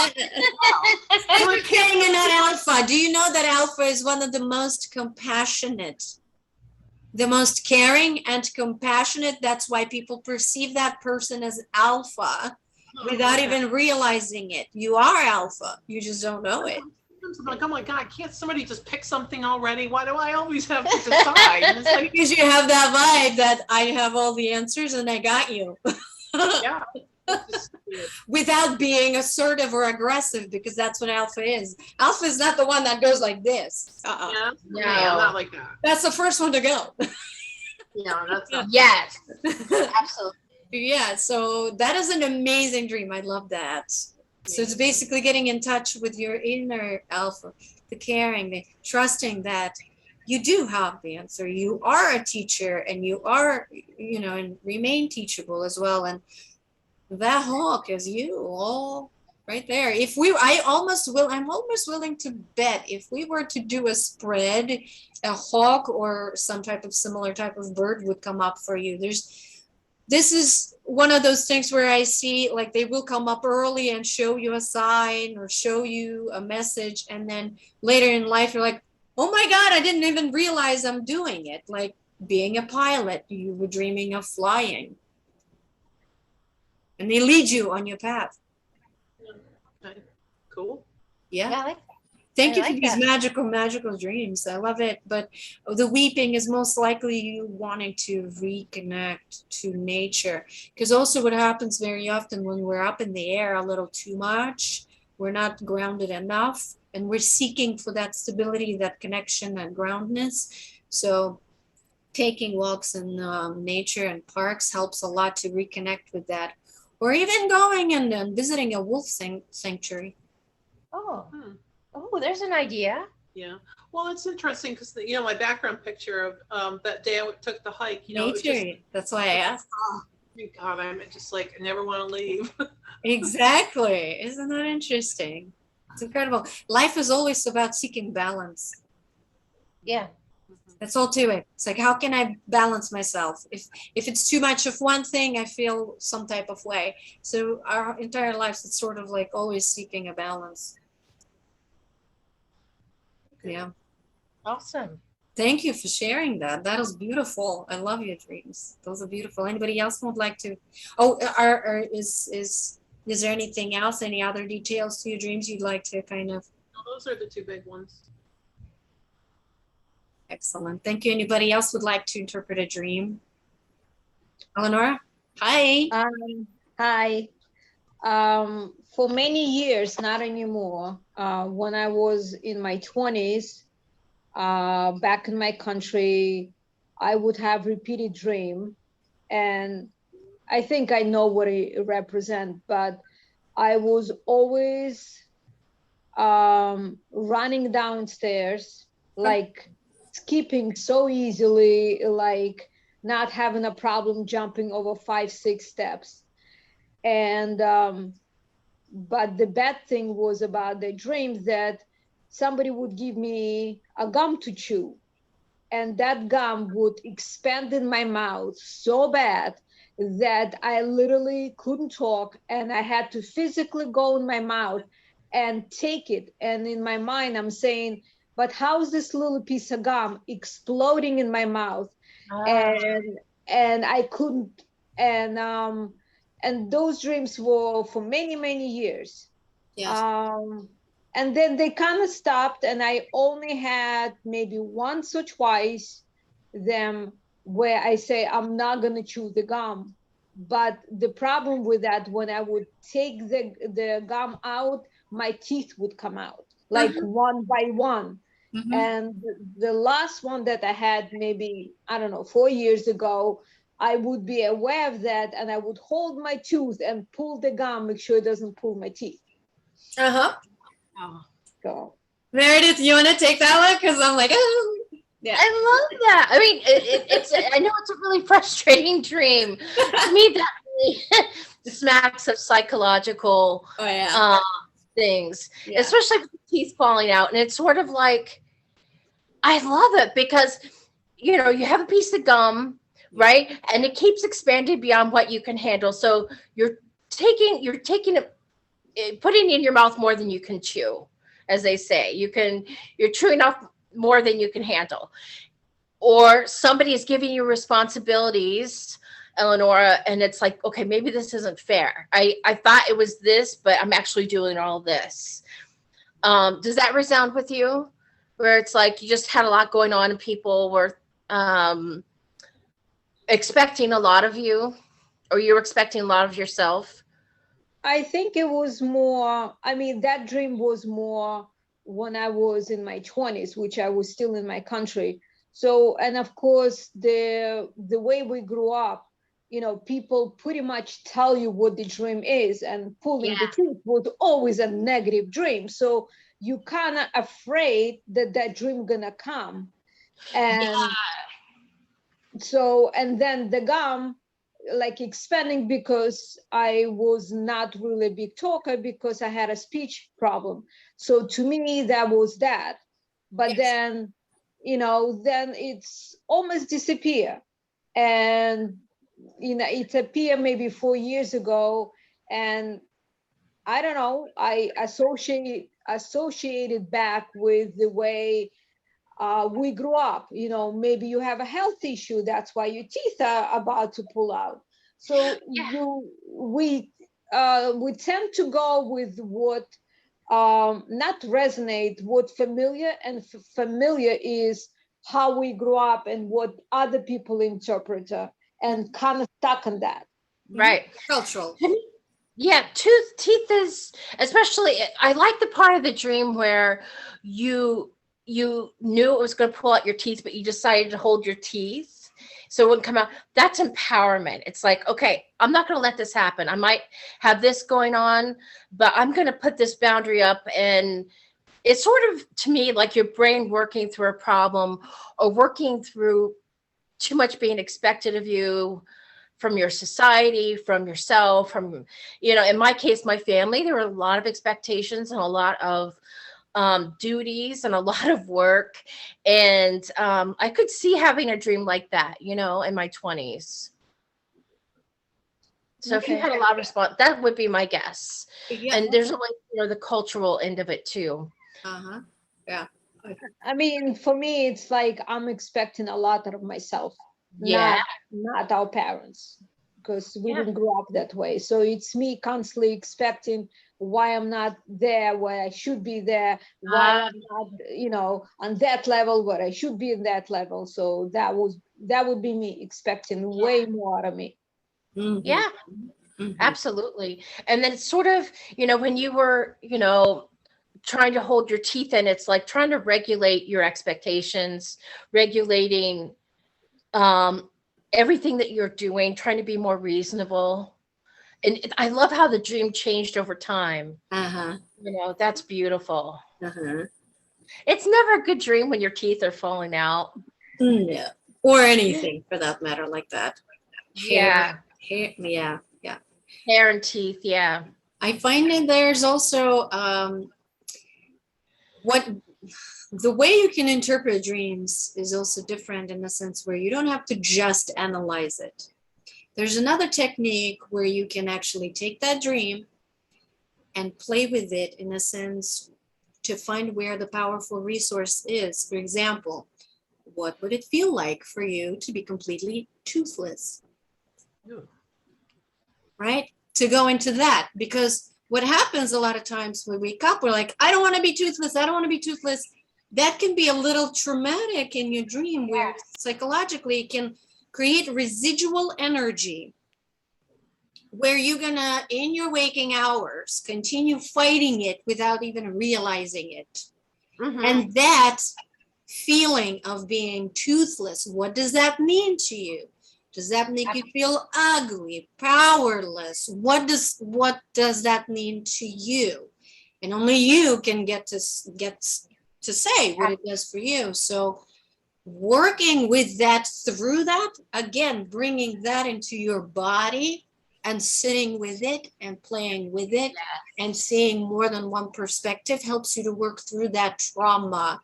You're caring and not alpha. Do you know that alpha is one of the most compassionate, the most caring and compassionate? That's why people perceive that person as alpha without even realizing it. You are alpha. You just don't know it. I'm like, oh my God, can't somebody just pick something already? Why do I always have to decide? And it's like, because you have that vibe that I have all the answers and I got you. yeah. Without being assertive or aggressive, because that's what alpha is. Alpha is not the one that goes like this. Yeah, No. I'm not like that. That's the first one to go. Yeah, that's not. Yes, absolutely. Yeah, so that is an amazing dream. I love that. So it's basically getting in touch with your inner alpha, the caring, the trusting that you do have the answer. You are a teacher, and you are, and remain teachable as well. And that hawk is you all right there. I'm almost willing to bet if we were to do a spread, a hawk or some type of similar type of bird would come up for you. This is one of those things where I see like they will come up early and show you a sign or show you a message. And then later in life, you're like, oh my God, I didn't even realize I'm doing it. Like being a pilot, you were dreaming of flying. and they lead you on your path. Okay. Cool. Yeah. Yeah, I like Thank I you for like these that. magical dreams. I love it. But the weeping is most likely you wanting to reconnect to nature. Because also what happens very often when we're up in the air a little too much, we're not grounded enough, and we're seeking for that stability, that connection, and groundedness. So taking walks in nature and parks helps a lot to reconnect with that. Or even going and visiting a wolf sanctuary. Oh, Hmm. oh, there's an idea. Yeah. Well, it's interesting because my background picture of that day I took the hike. It was just, Nature. That's why I asked. oh, thank God, I'm just like I never want to leave. Exactly. Isn't that interesting? It's incredible. Life is always about seeking balance. Yeah. That's all to it. It's like, how can I balance myself? If it's too much of one thing, I feel some type of way. So our entire lives, it's sort of like always seeking a balance. Yeah. Awesome. Thank you for sharing that. That is beautiful. I love your dreams. Those are beautiful. Anybody else would like to? Oh, is there anything else? Any other details to your dreams you'd like to kind of? Those are the two big ones. Excellent. Thank you. Anybody else would like to interpret a dream? Eleonora? Hi. Hi. For many years, not anymore. When I was in my 20s, back in my country, I would have repeated dream, and I think I know what it represents. But I was always running downstairs, like skipping so easily, like not having a problem jumping over 5, 6 steps. And but the bad thing was about the dreams that somebody would give me a gum to chew, and that gum would expand in my mouth so bad that I literally couldn't talk, and I had to physically go in my mouth and take it. And in my mind I'm saying, but how's this little piece of gum exploding in my mouth? Ah, And I couldn't. And those dreams were for many years. Yes. um and then they kind of stopped, and I only had maybe once or twice them where I say I'm not going to chew the gum. But the problem with that, when I would take the gum out, my teeth would come out like Mhm. one by one. Mhm. And the last one that I had, maybe, I don't know, 4 years ago, I would be aware of that, and I would hold my tooth and pull the gum, make sure it doesn't pull my teeth. Uh-huh. Oh. So Meredith, you want to take that one? Because I'm like, oh. Yeah. I love that. I mean, it's I know it's a really frustrating dream. To me, that really smacks of psychological Oh, yeah. things, Yeah. especially with the teeth falling out. And it's sort of like, I love it because, you have a piece of gum, right? And it keeps expanding beyond what you can handle. So you're taking it, putting it in your mouth more than you can chew, as they say. You're chewing off more than you can handle. Or somebody is giving you responsibilities, Eleonora, and it's like, okay, maybe this isn't fair. I thought it was this, but I'm actually doing all this. Does that resound with you? Where it's like you just had a lot going on and people were expecting a lot of you, or you're expecting a lot of yourself? I think it was more, I mean, that dream was more when I was in my 20s, which I was still in my country. So, and of course, the way we grew up, people pretty much tell you what the dream is, and pulling the tooth was always a negative dream. So you kind of afraid that that dream gonna come. And so, and then the gum, like expanding, because I was not really a big talker because I had a speech problem. So to me, that was that. But Yes. then, then it's almost disappear. And, it appeared maybe 4 years ago. And I don't know, I associated back with the way we grew up. Maybe you have a health issue, that's why your teeth are about to pull out. So Yeah. we tend to go with what not resonate, what familiar, and familiar is how we grew up and what other people interpret, and kind of stuck on that. Right. Cultural. Yeah, teeth is especially. I like the part of the dream where you knew it was going to pull out your teeth, but you decided to hold your teeth so it wouldn't come out. That's empowerment. It's like, okay, I'm not going to let this happen. I might have this going on, but I'm going to put this boundary up. And it's sort of, to me, like your brain working through a problem or working through too much being expected of you from your society, from yourself, from, in my case, my family. There were a lot of expectations and a lot of duties and a lot of work. And I could see having a dream like that, in my 20s. So if you Okay. had a lot of response, that would be my guess. Yeah. And there's always, the cultural end of it too. Uh-huh. Yeah. I mean, for me, it's like I'm expecting a lot out of myself, Yeah. not our parents, because we Yeah. didn't grow up that way. So it's me constantly expecting why I'm not there where I should be there, why I'm not, on that level where I should be in that level. So that would be me expecting way more out of me. Mhm. Yeah, Mhm. absolutely. And then it's sort of, when you were, trying to hold your teeth in, it's like trying to regulate your expectations, regulating everything that you're doing, trying to be more reasonable. And I love how the dream changed over time. Uh-huh. That's beautiful. Uh-huh. It's never a good dream when your teeth are falling out. Yeah. Or anything for that matter, like that. Yeah. Hair, yeah. Yeah. Hair and teeth. Yeah. I find that there's also what the way you can interpret dreams is also different in the sense where you don't have to just analyze it. There's another technique where you can actually take that dream and play with it in a sense to find where the powerful resource is. For example, what would it feel like for you to be completely toothless? Right? To go into that, because what happens a lot of times when we wake up, we're like, I don't want to be toothless. I don't want to be toothless. That can be a little traumatic in your dream where psychologically it can create residual energy where you're gonna, in your waking hours, continue fighting it without even realizing it. Mhm. And that feeling of being toothless, what does that mean to you? Does that make you feel ugly, powerless? What does that mean to you? And only you can get to say what it does for you. So working with that, through that, again, bringing that into your body and sitting with it and playing with it and seeing more than one perspective helps you to work through that trauma,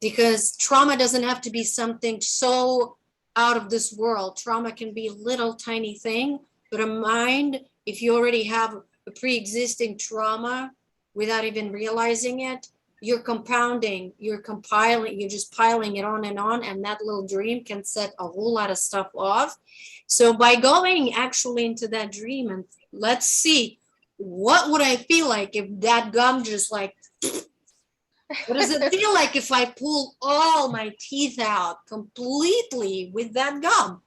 because trauma doesn't have to be something so out of this world. Trauma can be a little tiny thing, but a mind, if you already have a pre-existing trauma without even realizing it, you're compounding, you're compiling, you're just piling it on, and that little dream can set a whole lot of stuff off. So by going actually into that dream and let's see, what would I feel like if that gum just like, what does it feel like if I pull all my teeth out completely with that gum?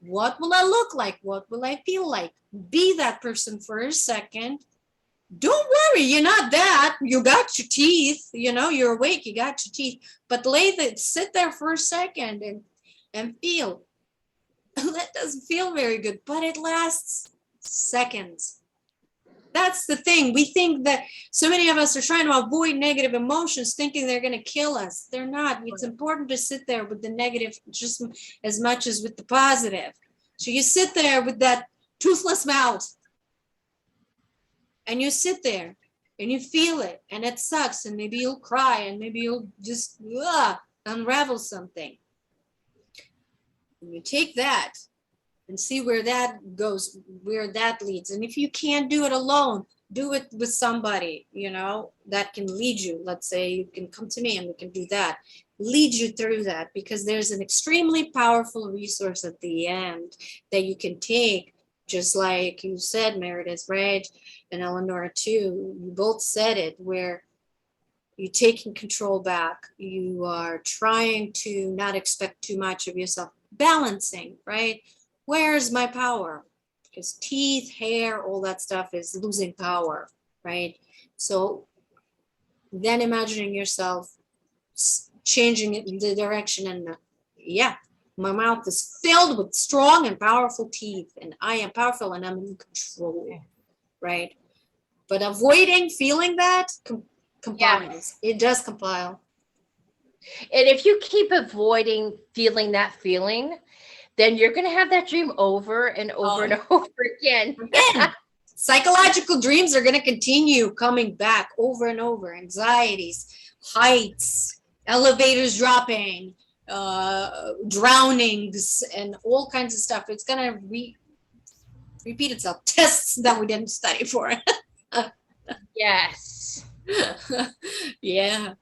What will I look like? What will I feel like? Be that person for a second. Don't worry, you're not that. You got your teeth, you're awake, you got your teeth. But sit there for a second and feel. That doesn't feel very good, but it lasts seconds. That's the thing. We think that so many of us are trying to avoid negative emotions, thinking they're going to kill us. They're not. It's important to sit there with the negative just as much as with the positive. So you sit there with that toothless mouth and you sit there and you feel it and it sucks and maybe you'll cry and maybe you'll just unravel something. And you take that and see where that goes, where that leads. And if you can't do it alone, do it with somebody, that can lead you. Let's say you can come to me and we can do that, lead you through that, because there's an extremely powerful resource at the end that you can take just like you said, Meredith, right? And Eleanor too, you both said it, where you're taking control back. You are trying to not expect too much of yourself. Balancing, right? Where's my power? Because teeth, hair, all that stuff is losing power, right? So then imagining yourself changing it in the direction, and yeah, my mouth is filled with strong and powerful teeth, and I am powerful and I'm in control, right? But avoiding feeling that compiles. It does compile. And if you keep avoiding feeling that feeling, then you're going to have that dream over and over and over again. Again, psychological dreams are going to continue coming back over and over. Anxieties, heights, elevators dropping, drownings, and all kinds of stuff. It's going to repeat itself. Tests that we didn't study for. Yes. Yeah.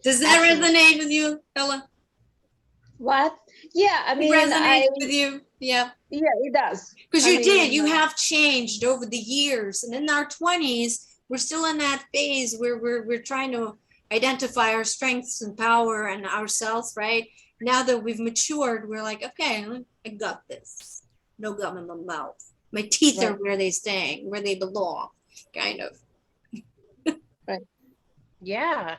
Does that resonate with you, Ella? What? Yeah, I mean, Resonates with you? Yeah. yeah, it does. Because I you did. mean, You have changed over the years. And in our 20s, we're still in that phase where we're trying to identify our strengths and power and ourselves, right? Now that we've matured, we're like, okay, I got this. No gum in my mouth. My teeth are Right. where they staying, where they belong, kind of. Yeah.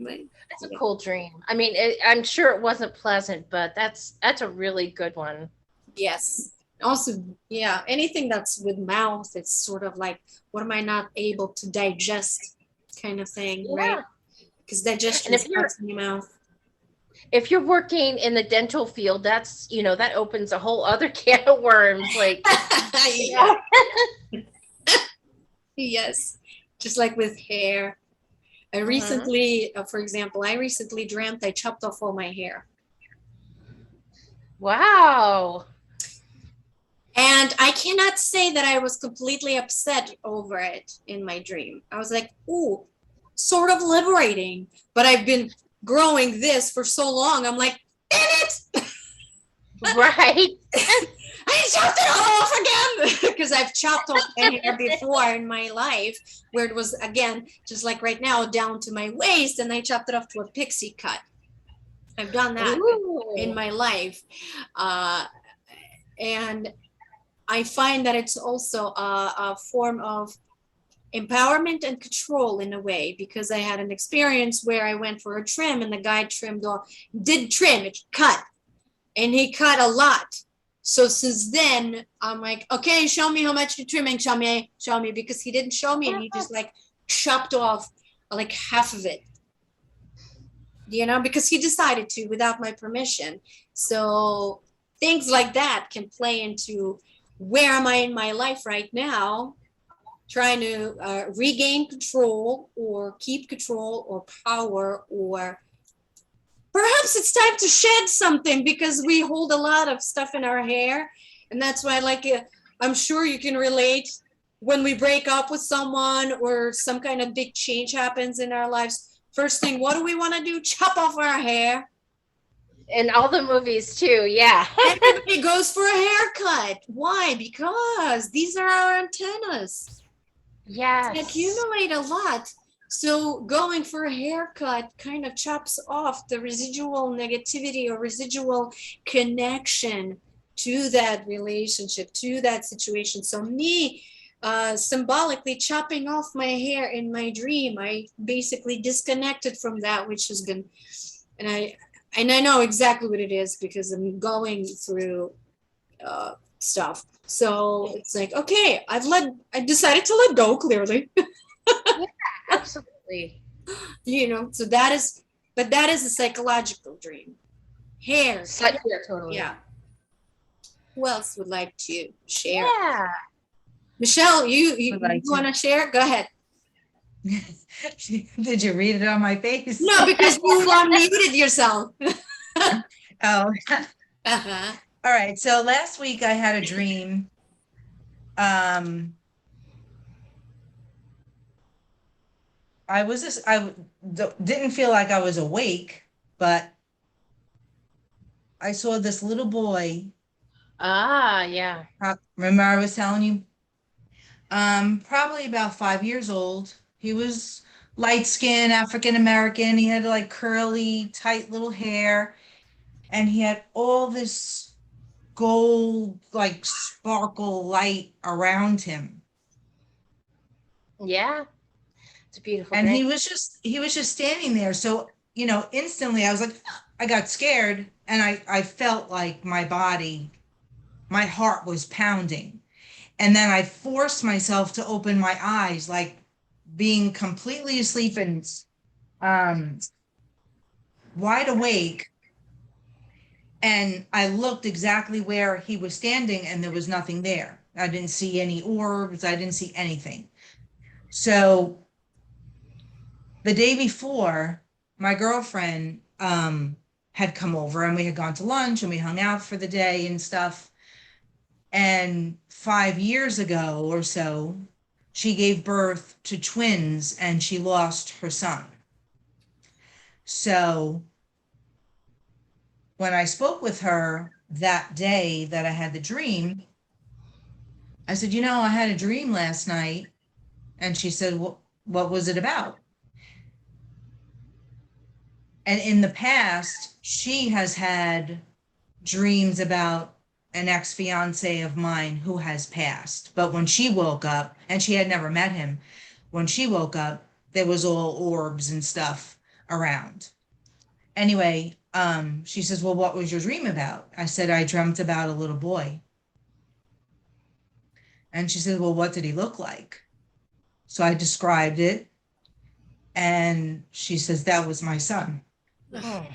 Right? That's a cool dream. I mean, I'm sure it wasn't pleasant, but that's a really good one. Yes. Also, yeah, anything that's with mouth, it's sort of like, what am I not able to digest kind of thing, Yeah. right? Because digestion And if you're- starts in your mouth. If you're working in the dental field, that's, that opens a whole other can of worms. Like, Yeah. Yes. Just like with hair. I recently, for example, I recently dreamt I chopped off all my hair. wow. And I cannot say that I was completely upset over it in my dream. I was like, ooh, sort of liberating. But I've been growing this for so long. I'm like, damn it! Right. I chopped it all off again because I've chopped off my hair before in my life, where it was, again, just like right now, down to my waist, and I chopped it off to a pixie cut. I've done that in my life. And I find that it's also a form of empowerment and control in a way, because I had an experience where I went for a trim and the guy did trim, it cut, and he cut a lot. So since then, I'm like, okay, show me how much you're trimming, show me, because he didn't show me, and he just like chopped off like half of it, because he decided to without my permission. So things like that can play into where am I in my life right now, trying to regain control or keep control or power, or perhaps it's time to shed something because we hold a lot of stuff in our hair. And that's why, I'm sure you can relate, when we break up with someone or some kind of big change happens in our lives, first thing, what do we want to do? Chop off our hair. In all the movies too, yeah. Everybody goes for a haircut. Why? Because these are our antennas. Yes. They accumulate a lot. So going for a haircut kind of chops off the residual negativity or residual connection to that relationship, to that situation. So me symbolically chopping off my hair in my dream, I basically disconnected from that, which has been, and I know exactly what it is because I'm going through stuff. So it's like, okay, I decided to let go, clearly. Yeah, absolutely. So that is a psychological dream. Hair. Yeah, totally. Yeah. Who else would like to share? Yeah. Michelle, you Would like to. want to share? Go ahead. Did you read it on my face? No, because you unmuted yourself. Oh, Uh-huh. all right. So last week I had a dream. I didn't feel like I was awake, but I saw this little boy Ah, yeah. Remember I was telling you? Probably about 5 years old. He was light skinned, African American. He had like curly, tight little hair, and he had all this gold, like sparkle light around him. Yeah. It's a beautiful And thing. he was just standing there. So, instantly I was like, I got scared, and I felt like my heart was pounding. And then I forced myself to open my eyes, like being completely asleep and um, wide awake. And I looked exactly where he was standing, and there was nothing there. I didn't see any orbs. I didn't see anything. So the day before, my girlfriend had come over, and we had gone to lunch and we hung out for the day and stuff. And 5 years ago or so, she gave birth to twins and she lost her son. So when I spoke with her that day that I had the dream, I said, I had a dream last night. And she said, what was it about? And in the past, she has had dreams about an ex-fiance of mine who has passed. But when she woke up, and she had never met him, when she woke up, there was all orbs and stuff around. Anyway, she says, well, what was your dream about? I said, I dreamt about a little boy. And she said, well, what did he look like? So I described it. And she says, that was my son. Oh.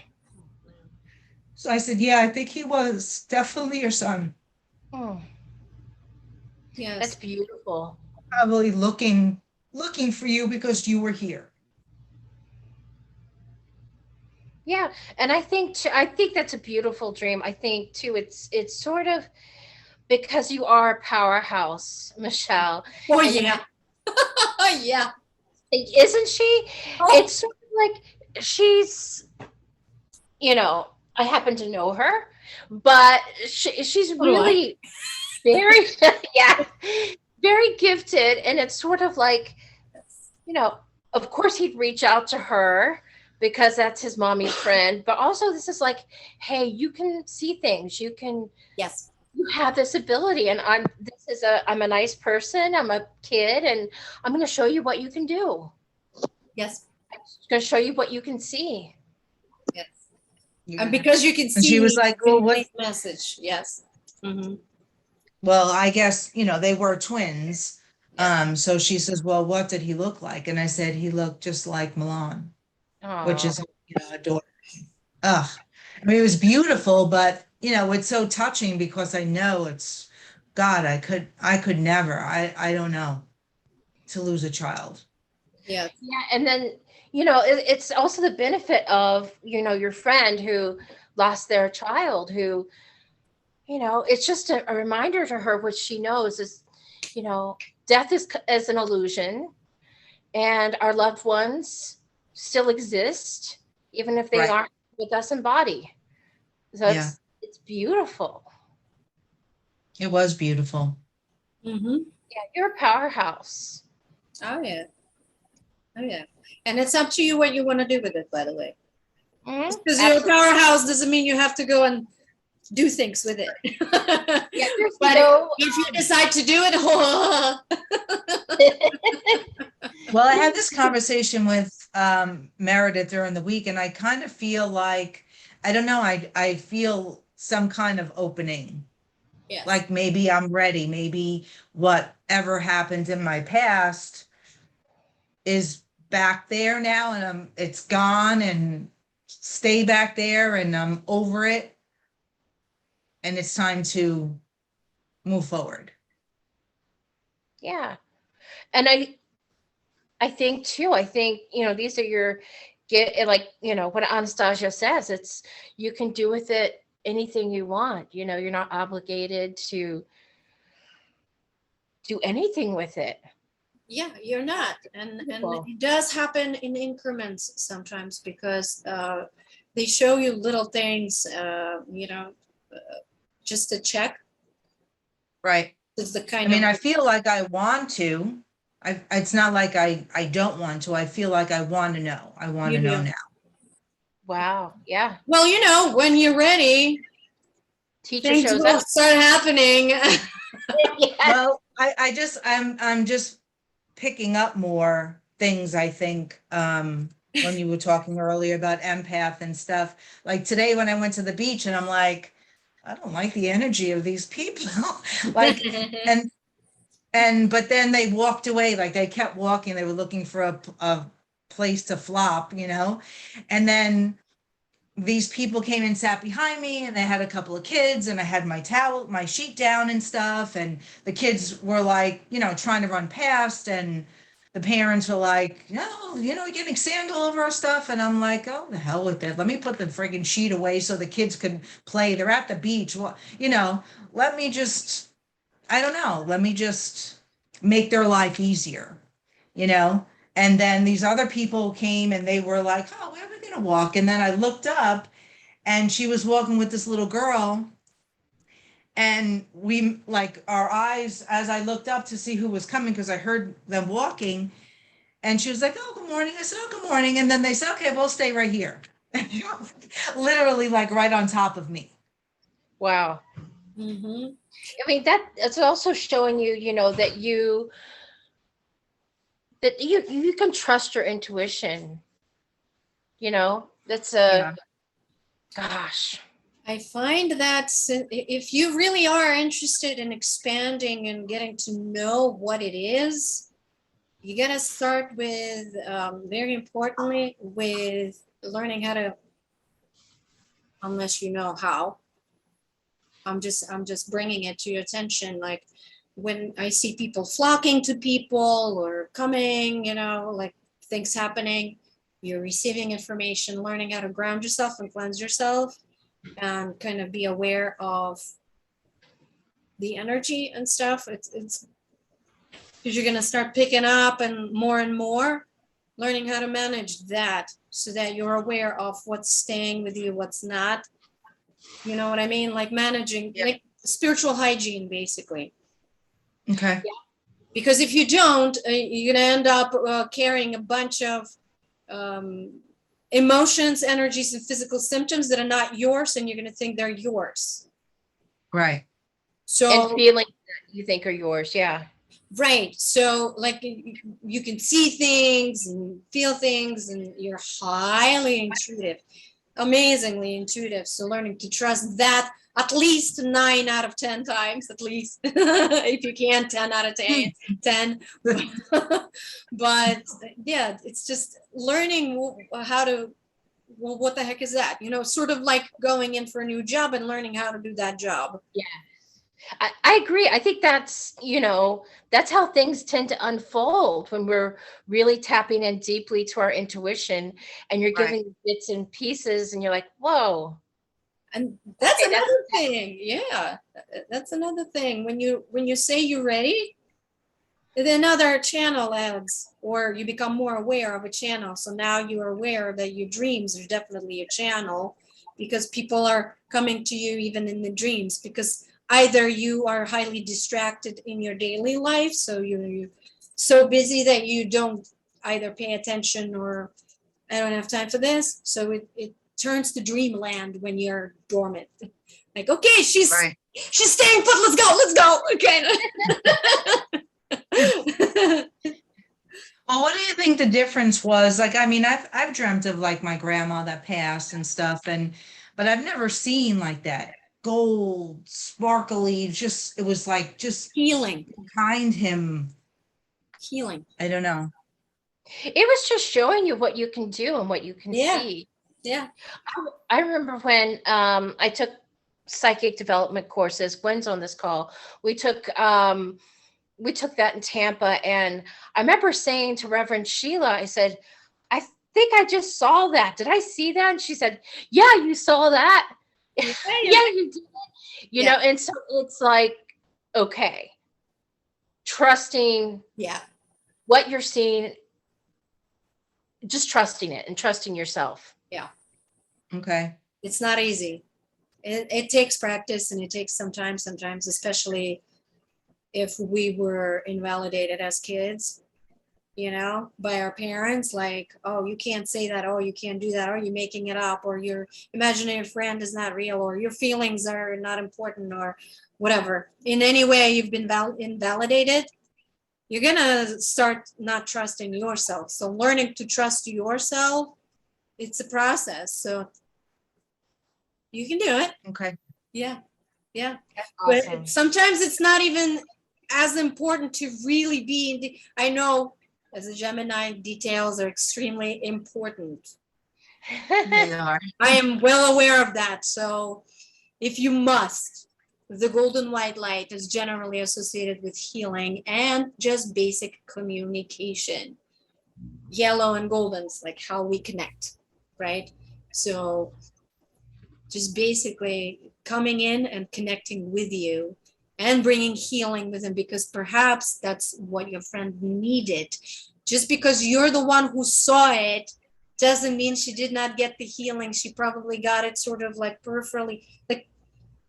So I said, yeah, I think he was definitely your son. Oh, Yes. that's beautiful. Probably looking for you because you were here. Yeah, and I think that's a beautiful dream. I think too it's sort of because you are a powerhouse, Michelle. Oh, And you yeah. Yeah. isn't she? Oh, It's sort of like I happen to know her, but she's do I? really very, yeah, very gifted. And it's sort of like, of course he'd reach out to her because that's his mommy's friend, but also this is like, hey, you can see things, yes. you have this ability, and I'm a nice person, I'm a kid, and I'm going to show you what you can do. Yes. I'm going to show you what you can see. Yes. Yeah. And because you can And see she was me, like, you well, can what? take message. Yes. Mm-hmm. Well, I guess, they were twins. Yeah. So she says, well, what did he look like? And I said, he looked just like Milan, which Oh, is, adorable. Ugh. I mean, it was beautiful, but it's so touching because I know it's God, I could never, I don't know, to lose a child. Yes. yeah. And then, it's also the benefit of, your friend who lost their child, who, it's just a reminder to her, which she knows is, you know, death is an illusion, and our loved ones still exist, even if they Right. aren't with us in body. So Yeah. it's beautiful. It was beautiful. Mm-hmm. Yeah, you're a powerhouse. Oh, yeah. Oh, yeah. And it's up to you what you want to do with it, by the way. Mhm. Because you're a Absolutely. powerhouse doesn't mean you have to go and do things with it. Yeah, there's But no. if you decide to do it, oh, Well, I had this conversation with Meredith during the week, and I kind of feel like, I don't know, I feel some kind of opening. yes. Like maybe I'm ready. Maybe whatever happened in my past is back there now, and it's gone and stay back there, and I'm over it. And it's time to move forward. Yeah, and I think too. I think these are your get like what Anastasia says. It's you can do with it anything you want. You're not obligated to do anything with it. Yeah, you're not. And Beautiful. it does happen in increments sometimes because they show you little things, just to check Right. It's the I kind mean, of, I feel like I want to. It's not like I don't want to. I feel like I want to know. I want You to know do. now. Wow. Yeah. well, when you're ready, Teacher things shows will up. start happening. Yeah. Well, I'm just picking up more things, I think, when you were talking earlier about empath and stuff. Like today when I went to the beach and I'm like, I don't like the energy of these people. Like, but then they walked away, like they kept walking. They were looking for a place to flop, and then these people came and sat behind me, and they had a couple of kids, and I had my sheet down and stuff, and the kids were like, trying to run past, and the parents were like, no, getting sand all over our stuff. And I'm like, oh, the hell with it. Let me put the friggin' sheet away so the kids could play. They're at the beach. Well, let me just, I don't know, let me just make their life easier, you know? And then these other people came and they were like, oh, where are we gonna walk? And then I looked up and she was walking with this little girl. And we, like, our eyes, as I looked up to see who was coming, because I heard them walking, and she was like, oh, good morning. I said, oh, good morning. And then they said, okay, we'll stay right here. Literally, like, right on top of me. Wow. Mhm. I mean, it's also showing you, that you can trust your intuition. That's Yeah. gosh. I find that if you really are interested in expanding and getting to know what it is, you got to start with, very importantly, with learning how to, unless you know how. I'm just bringing it to your attention. Like when I see people flocking to people or coming, like things happening, you're receiving information, learning how to ground yourself and cleanse yourself, and kind of be aware of the energy and stuff. It's because you're going to start picking up and more learning how to manage that, so that you're aware of what's staying with you, what's not. You know what I mean? Like managing, like spiritual hygiene, basically. Okay. Because if you don't, you're going to end up carrying a bunch of emotions, energies, and physical symptoms that are not yours, and you're going to think they're yours. Right. So, And feelings that you think are yours. Yeah. right. So, like, you can see things and feel things, and you're highly intuitive, amazingly intuitive. So, learning to trust that at least 9 out of 10 times, at least, if you can, 10 out of 10. But yeah, it's just learning how to, well, what the heck is that? Sort of like going in for a new job and learning how to do that job. Yeah. I agree. I think that's how things tend to unfold when we're really tapping in deeply to our intuition, and you're Right. giving bits and pieces, and you're like, whoa. And that's Okay, another thing. Yeah, that's another thing. When you say you're ready, then another channel adds, or you become more aware of a channel. So now you are aware that your dreams are definitely a channel, because people are coming to you even in the dreams, because either you are highly distracted in your daily life, so you're so busy that you don't either pay attention, or I don't have time for this. So it turns to dreamland when you're dormant. Like, okay, she's Right. staying put. Let's go. Okay. Well, what do you think the difference was? Like, I mean, I've dreamt of like my grandma that passed and stuff, but I've never seen like that gold, sparkly. It was like just Healing. behind him. I don't know. It was just showing you what you can do and what you can Yeah. see. Yeah. I remember when I took psychic development courses. Gwen's on this call. We took that in Tampa, and I remember saying to Reverend Sheila, I said, I think I just saw that. Did I see that? And she said, yeah, you saw that. Yeah, you did. You know, and so it's like, okay, trusting what you're seeing, just trusting it and trusting yourself. Yeah. Okay. It's not easy. It takes practice, and it takes some time, sometimes, especially if we were invalidated as kids, by our parents, like, oh, you can't say that, oh, you can't do that, or you're making it up, or your imaginary friend is not real, or your feelings are not important, or whatever. In any way you've been invalidated, you're gonna start not trusting yourself. So learning to trust yourself, it's a process. So you can do it. Okay. Yeah. Yeah. Awesome. But sometimes it's not even as important to really be in the, I know as a Gemini, details are extremely important. They are. I am well aware of that. So if you must, the golden white light is generally associated with healing and just basic communication. Yellow and golden's like how we connect, right? So just basically coming in and connecting with you and bringing healing with him, because perhaps that's what your friend needed. Just because you're the one who saw it doesn't mean she did not get the healing. She probably got it sort of like peripherally, like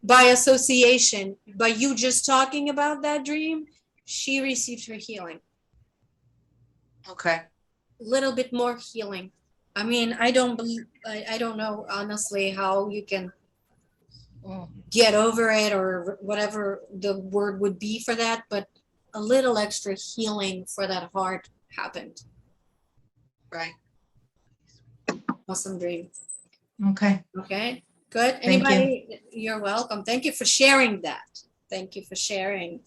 by association. By you just talking about that dream, she received her healing. Okay. A little bit more healing. I mean, I don't know honestly how you can get over it or whatever the word would be for that, but a little extra healing for that heart happened. Right. Awesome dream. Okay. Okay, good. Thank you. Anybody? You're welcome. Thank you for sharing that. Thank you for sharing.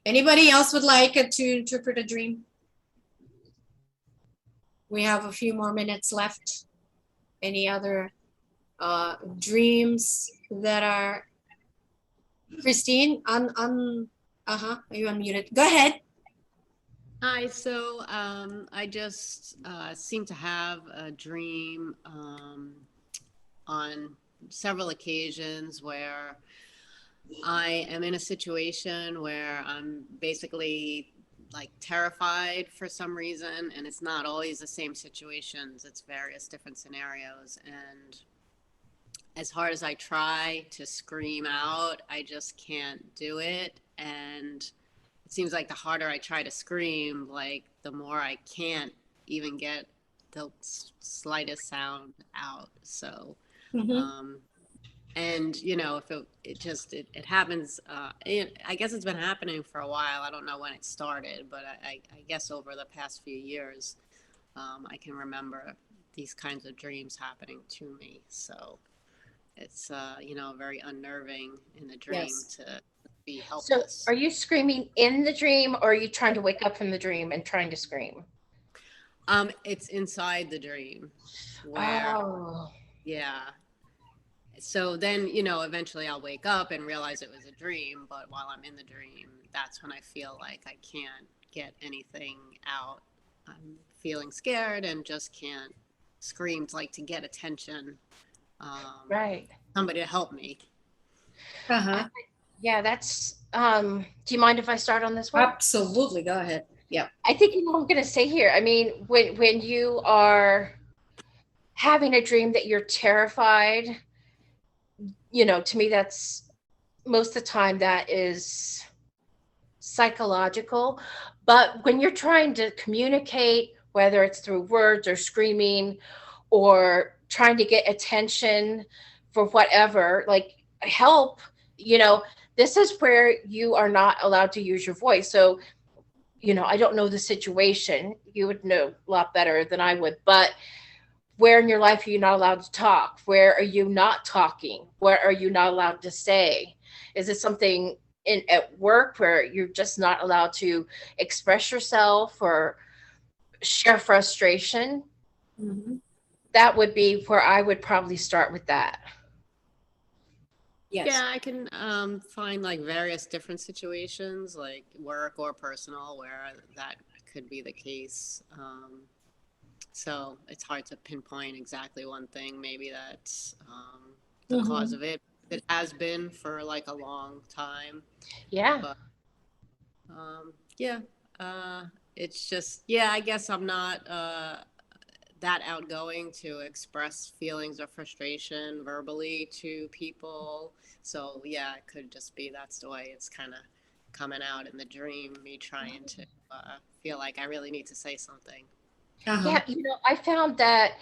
Anybody else would like to interpret a dream? We have a few more minutes left. Any other dreams that are, Christine, are you unmuted? Go ahead. Hi, so I just seem to have a dream on several occasions where I am in a situation where I'm basically like terrified for some reason, and it's not always the same situations, it's various different scenarios. And as hard as I try to scream out, I just can't do it. And it seems like the harder I try to scream, like the more I can't even get the slightest sound out. So, and if it happens, I guess it's been happening for a while. I don't know when it started, but I guess over the past few years, I can remember these kinds of dreams happening to me. So it's, very unnerving in the dream to be helpless. So are you screaming in the dream, or are you trying to wake up from the dream and trying to scream? It's inside the dream yeah. So then, eventually I'll wake up and realize it was a dream, but while I'm in the dream, that's when I feel like I can't get anything out. I'm feeling scared and just can't scream to get attention. Right. Somebody to help me. Yeah, that's do you mind if I start on this one? Absolutely, go ahead. Yeah. I think what I'm gonna say here. I mean, when you are having a dream that you're terrified, to me that's most of the time that is psychological. But when you're trying to communicate, whether it's through words or screaming or trying to get attention for whatever, like help, this is where you are not allowed to use your voice. So, I don't know the situation. You would know a lot better than I would, but where in your life are you not allowed to talk? Where are you not talking? Where are you not allowed to say? Is it something at work where you're just not allowed to express yourself or share frustration? That would be where I would probably start with that. Yes. Yeah, I can find various different situations, like work or personal, where that could be the case. So it's hard to pinpoint exactly one thing. Maybe that's the cause of it. It has been for a long time. Yeah. But it's just, I guess I'm not that outgoing to express feelings of frustration verbally to people. So it could just be that's the way it's kind of coming out in the dream, me trying to feel like I really need to say something. Yeah, I found that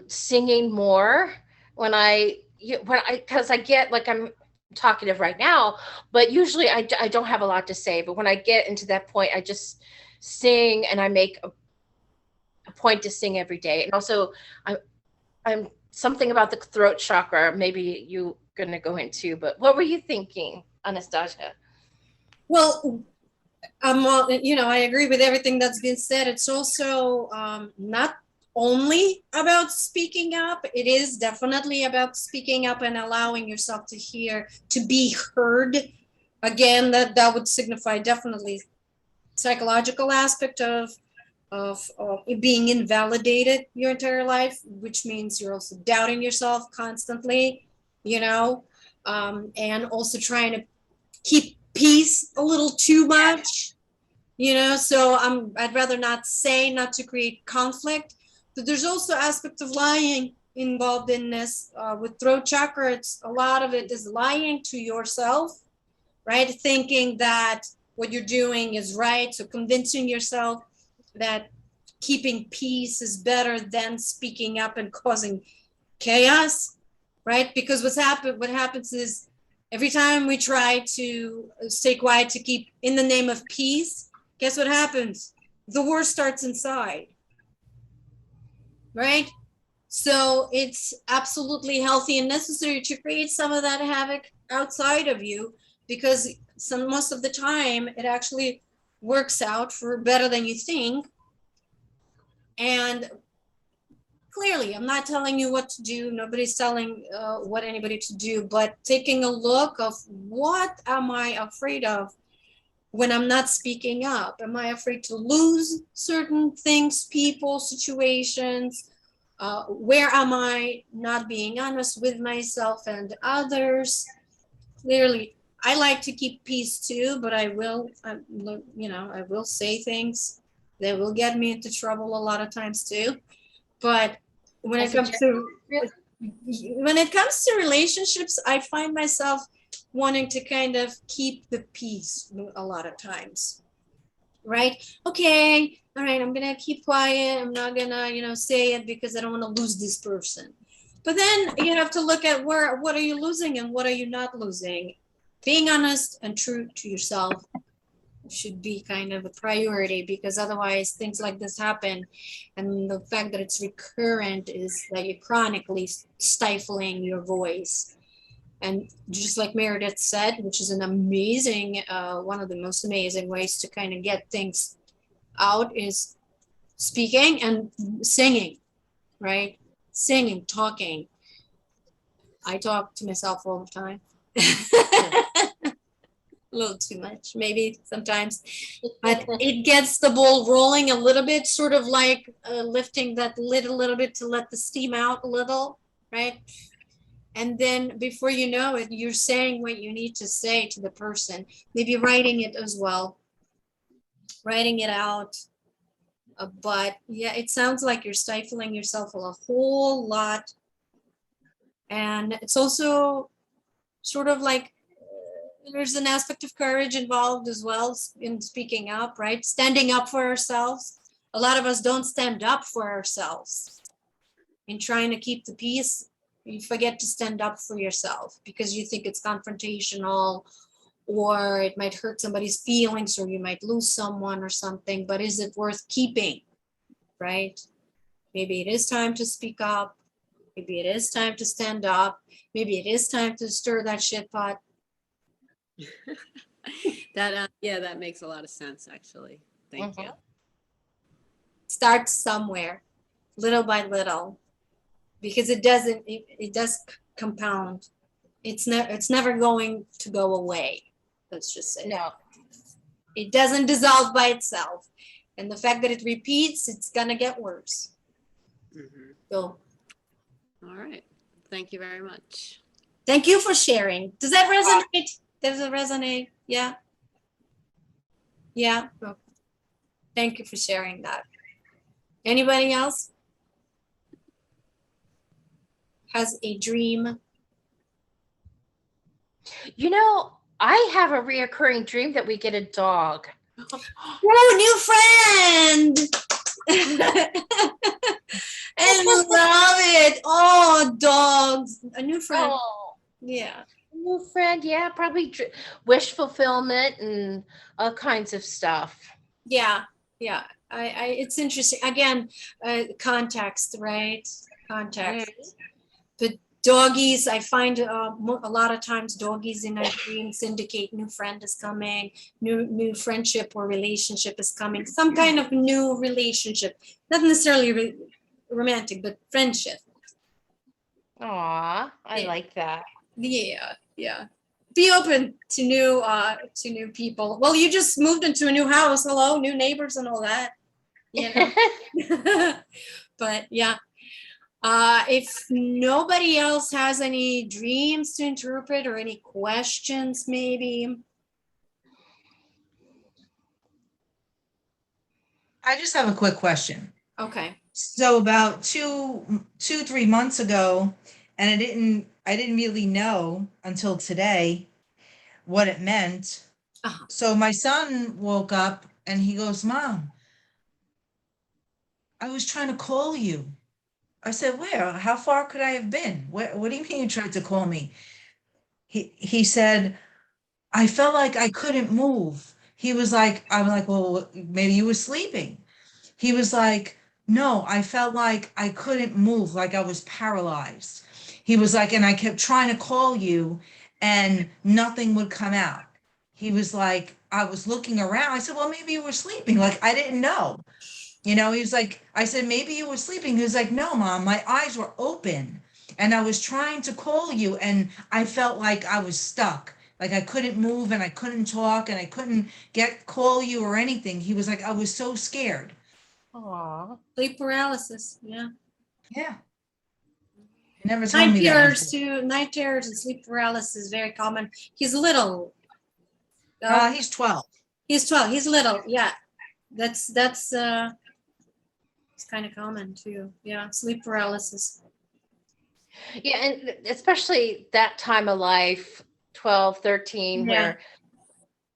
singing more because I get like I'm talkative right now, but usually I don't have a lot to say. But when I get into that point, I just sing, and I make a point to sing every day. And also, I'm something about the throat chakra. Maybe you gonna go into, but what were you thinking, Anastasia? Well, I agree with everything that's been said. It's also not only about speaking up. It is definitely about speaking up and allowing yourself to be heard. Again, that would signify definitely psychological aspect of it being invalidated your entire life, which means you're also doubting yourself constantly, and also trying to keep peace a little too much, so I'd rather not to create conflict. But there's also aspect of lying involved in this. With throat chakra, a lot of it is lying to yourself, right? Thinking that what you're doing is right. So convincing yourself that keeping peace is better than speaking up and causing chaos, right? Because what happens is every time we try to stay quiet to keep in the name of peace, guess what happens? The war starts inside, right? So it's absolutely healthy and necessary to create some of that havoc outside of you, because most of the time it actually works out for better than you think. And clearly, I'm not telling you what to do. Nobody's telling what anybody to do, but taking a look of what am I afraid of when I'm not speaking up? Am I afraid to lose certain things, people, situations? Where am I not being honest with myself and others? Clearly, I like to keep peace too, but I will say things that will get me into trouble a lot of times too. But when it comes to relationships, I find myself wanting to kind of keep the peace a lot of times, right? Okay, all right, I'm gonna keep quiet. I'm not gonna, say it because I don't want to lose this person. But then you have to look at what are you losing and what are you not losing. Being honest and true to yourself should be kind of a priority, because otherwise things like this happen, and the fact that it's recurrent is that you're chronically stifling your voice. And just like Meredith said, which is an amazing one of the most amazing ways to kind of get things out, is speaking and singing, right? Singing, talking. I talk to myself all the time. A little too much, maybe sometimes, but it gets the ball rolling a little bit, sort of like lifting that lid a little bit to let the steam out a little, right? And then before you know it, you're saying what you need to say to the person, maybe writing it as well, writing it out. But yeah, it sounds like you're stifling yourself a whole lot. And it's also sort of like there's an aspect of courage involved as well in speaking up, right? Standing up for ourselves. A lot of us don't stand up for ourselves. In trying to keep the peace, you forget to stand up for yourself because you think it's confrontational, or it might hurt somebody's feelings, or you might lose someone or something. But is it worth keeping, right? Maybe it is time to speak up. Maybe it is time to stand up. Maybe it is time to stir that shit pot. That makes a lot of sense, actually. Thank you. Start somewhere, little by little, because it does compound. It's never going to go away. Let's just say No. It doesn't dissolve by itself, and the fact that it repeats, it's gonna get worse. So, all right, thank you very much. Thank you for sharing. Does that resonate? Does it resonate? Yeah. Yeah. Oh. Thank you for sharing that. Anybody else has a dream? I have a reoccurring dream that we get a dog. Oh, new friend. I love it. Oh, dogs. A new friend. Oh, Yeah. new friend. Yeah, probably wish fulfillment and all kinds of stuff. Yeah. Yeah. It's interesting. Again, context, right? Context. But doggies, I find a lot of times doggies in our dreams indicate new friend is coming, new friendship or relationship is coming, some kind of new relationship, not necessarily romantic, but friendship. Aw, I Yeah. like that. Yeah, yeah. Be open to new people. Well, you just moved into a new house. Hello, new neighbors and all that. You know. But yeah. If nobody else has any dreams to interpret or any questions, maybe. I just have a quick question. Okay. So about 3 months ago, and I didn't really know until today what it meant. Uh-huh. So my son woke up and he goes, "Mom, I was trying to call you." I said, "Where? How far could I have been? What do you mean you tried to call me?" He said, "I felt like I couldn't move." He was like, I'm like, "Well, maybe you were sleeping." He was like, "No, I felt like I couldn't move, like I was paralyzed." He was like, "And I kept trying to call you and nothing would come out." He was like, "I was looking around." I said, "Well, maybe you were sleeping." Like, I didn't know. He was like, I said, "Maybe you were sleeping." He was like, "No, Mom, my eyes were open and I was trying to call you and I felt like I was stuck. Like I couldn't move and I couldn't talk and I couldn't call you or anything." He was like, "I was so scared." Aw. Sleep paralysis. Yeah. Yeah. He never told me that before. Night terrors and sleep paralysis is very common. He's little. He's 12. He's 12. He's little. Yeah. That's it's kind of common too. Yeah. Sleep paralysis. Yeah, and especially that time of life, 12, 13, Yeah. where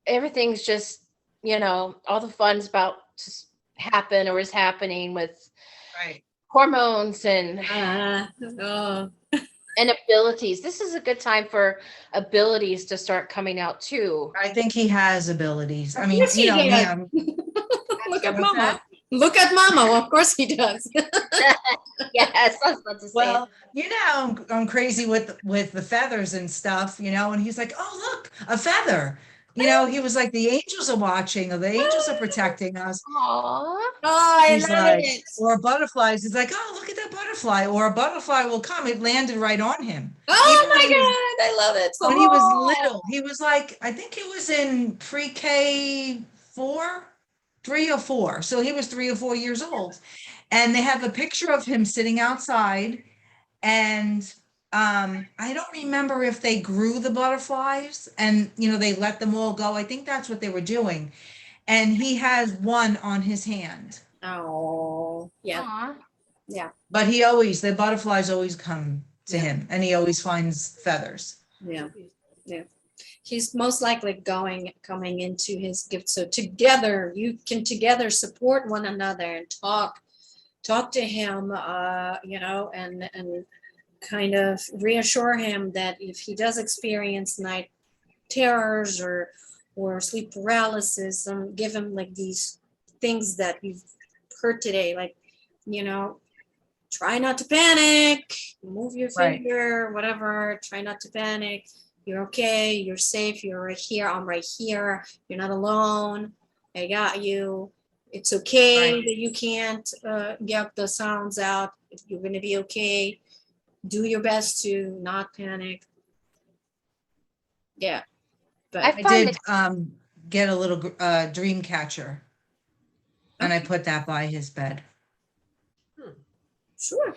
everything's just, all the fun's about to happen or is happening with Right. hormones and Oh. abilities. This is a good time for abilities to start coming out too. I think he has abilities. I mean, Yes, he me, does. I'm Look at What's Mama. that? Look at Mama. Well, of course he does. Yes, I was about to say. Well, I'm crazy with the feathers and stuff, and he's like, "Oh, look, a feather." He was like, "The angels are watching, or the angels are protecting us." Aw. Oh, I He's love like, it. or butterflies. He's like, "Oh, look at that butterfly," or a butterfly will come. It landed right on him. Oh Even my when he was- God. I love it. When he was little, he was like, I think he was in pre-K 3 or 4. So he was 3 or 4 years old. And they have a picture of him sitting outside. And I don't remember if they grew the butterflies and they let them all go. I think that's what they were doing. And he has one on his hand. Oh, yeah. Aw. Yeah. But the butterflies always come to him and he always finds feathers. Yeah. Yeah. He's most likely coming into his gift. So together, you can together support one another and talk to him, and kind of reassure him that if he does experience night terrors or sleep paralysis, give him like these things that you've heard today, like, try not to panic, move your Right. finger, whatever, try not to panic. You're okay, you're safe, you're right here, I'm right here, you're not alone, I got you. It's okay Right. that you can't get the sounds out. You're going to be okay. Do your best to not panic. Yeah. But I I find did get a little dream catcher and I put that by his bed. sure.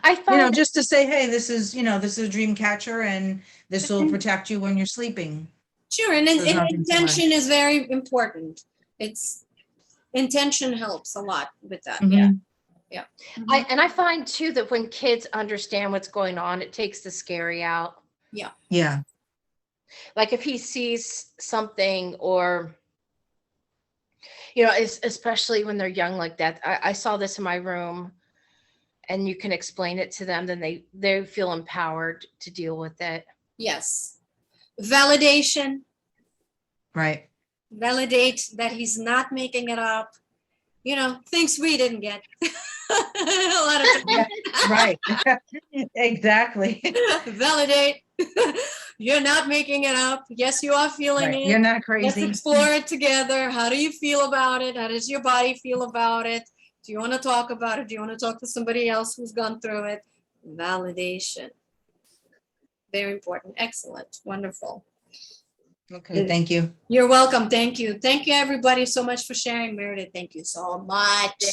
I find Just to say, hey, this is a dream catcher and this will protect you when you're sleeping. Sure. And There's nothing to intention is very important. Intention helps a lot with that. Mhm. Yeah. Yeah. Mhm. I find too that when kids understand what's going on, it takes the scary out. Yeah. Like if he sees something, or especially when they're young like that. I saw this in my room, and you can explain it to them, then they feel empowered to deal with it. Yes. Validation. Right. Validate that he's not making it up. Things we didn't get. A lot of times. Right. Exactly. Validate. You're not making it up. Yes, you are feeling Right. it. You're not Let's crazy. explore it together. How do you feel about it? How does your body feel about it? Do you want to talk about it? Do you want to talk to somebody else who's gone through it? Validation. Very important. Excellent. Wonderful. Okay, thank you. You're welcome. Thank you. Thank you, everybody, so much for sharing, Meredith. Thank you so much.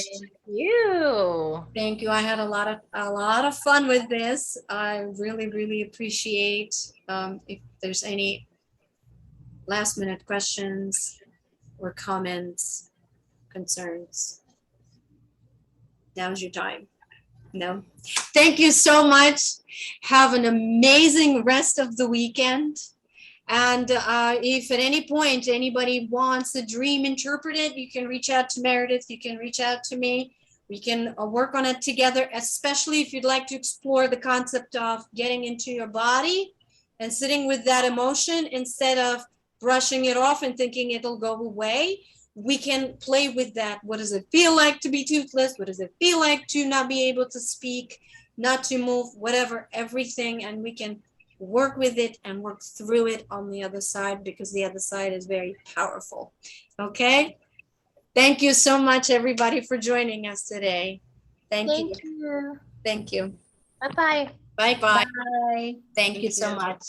You. Thank you. I had a lot of fun with this. I really, really appreciate if there's any last minute questions or comments, concerns. Now's your time. No. Thank you so much. Have an amazing rest of the weekend. And if at any point anybody wants a dream interpreted, you can reach out to Meredith. You can reach out to me. We can work on it together, especially if you'd like to explore the concept of getting into your body and sitting with that emotion instead of brushing it off and thinking it'll go away. We can play with that. What does it feel like to be toothless? What does it feel like to not be able to speak, not to move, whatever, everything. And we can work with it and work through it on the other side, because the other side is very powerful. Okay? Thank you so much, everybody, for joining us today. Thank you. You. Thank you. Bye-bye. Bye-bye. Bye. Thank you Thank so you. much.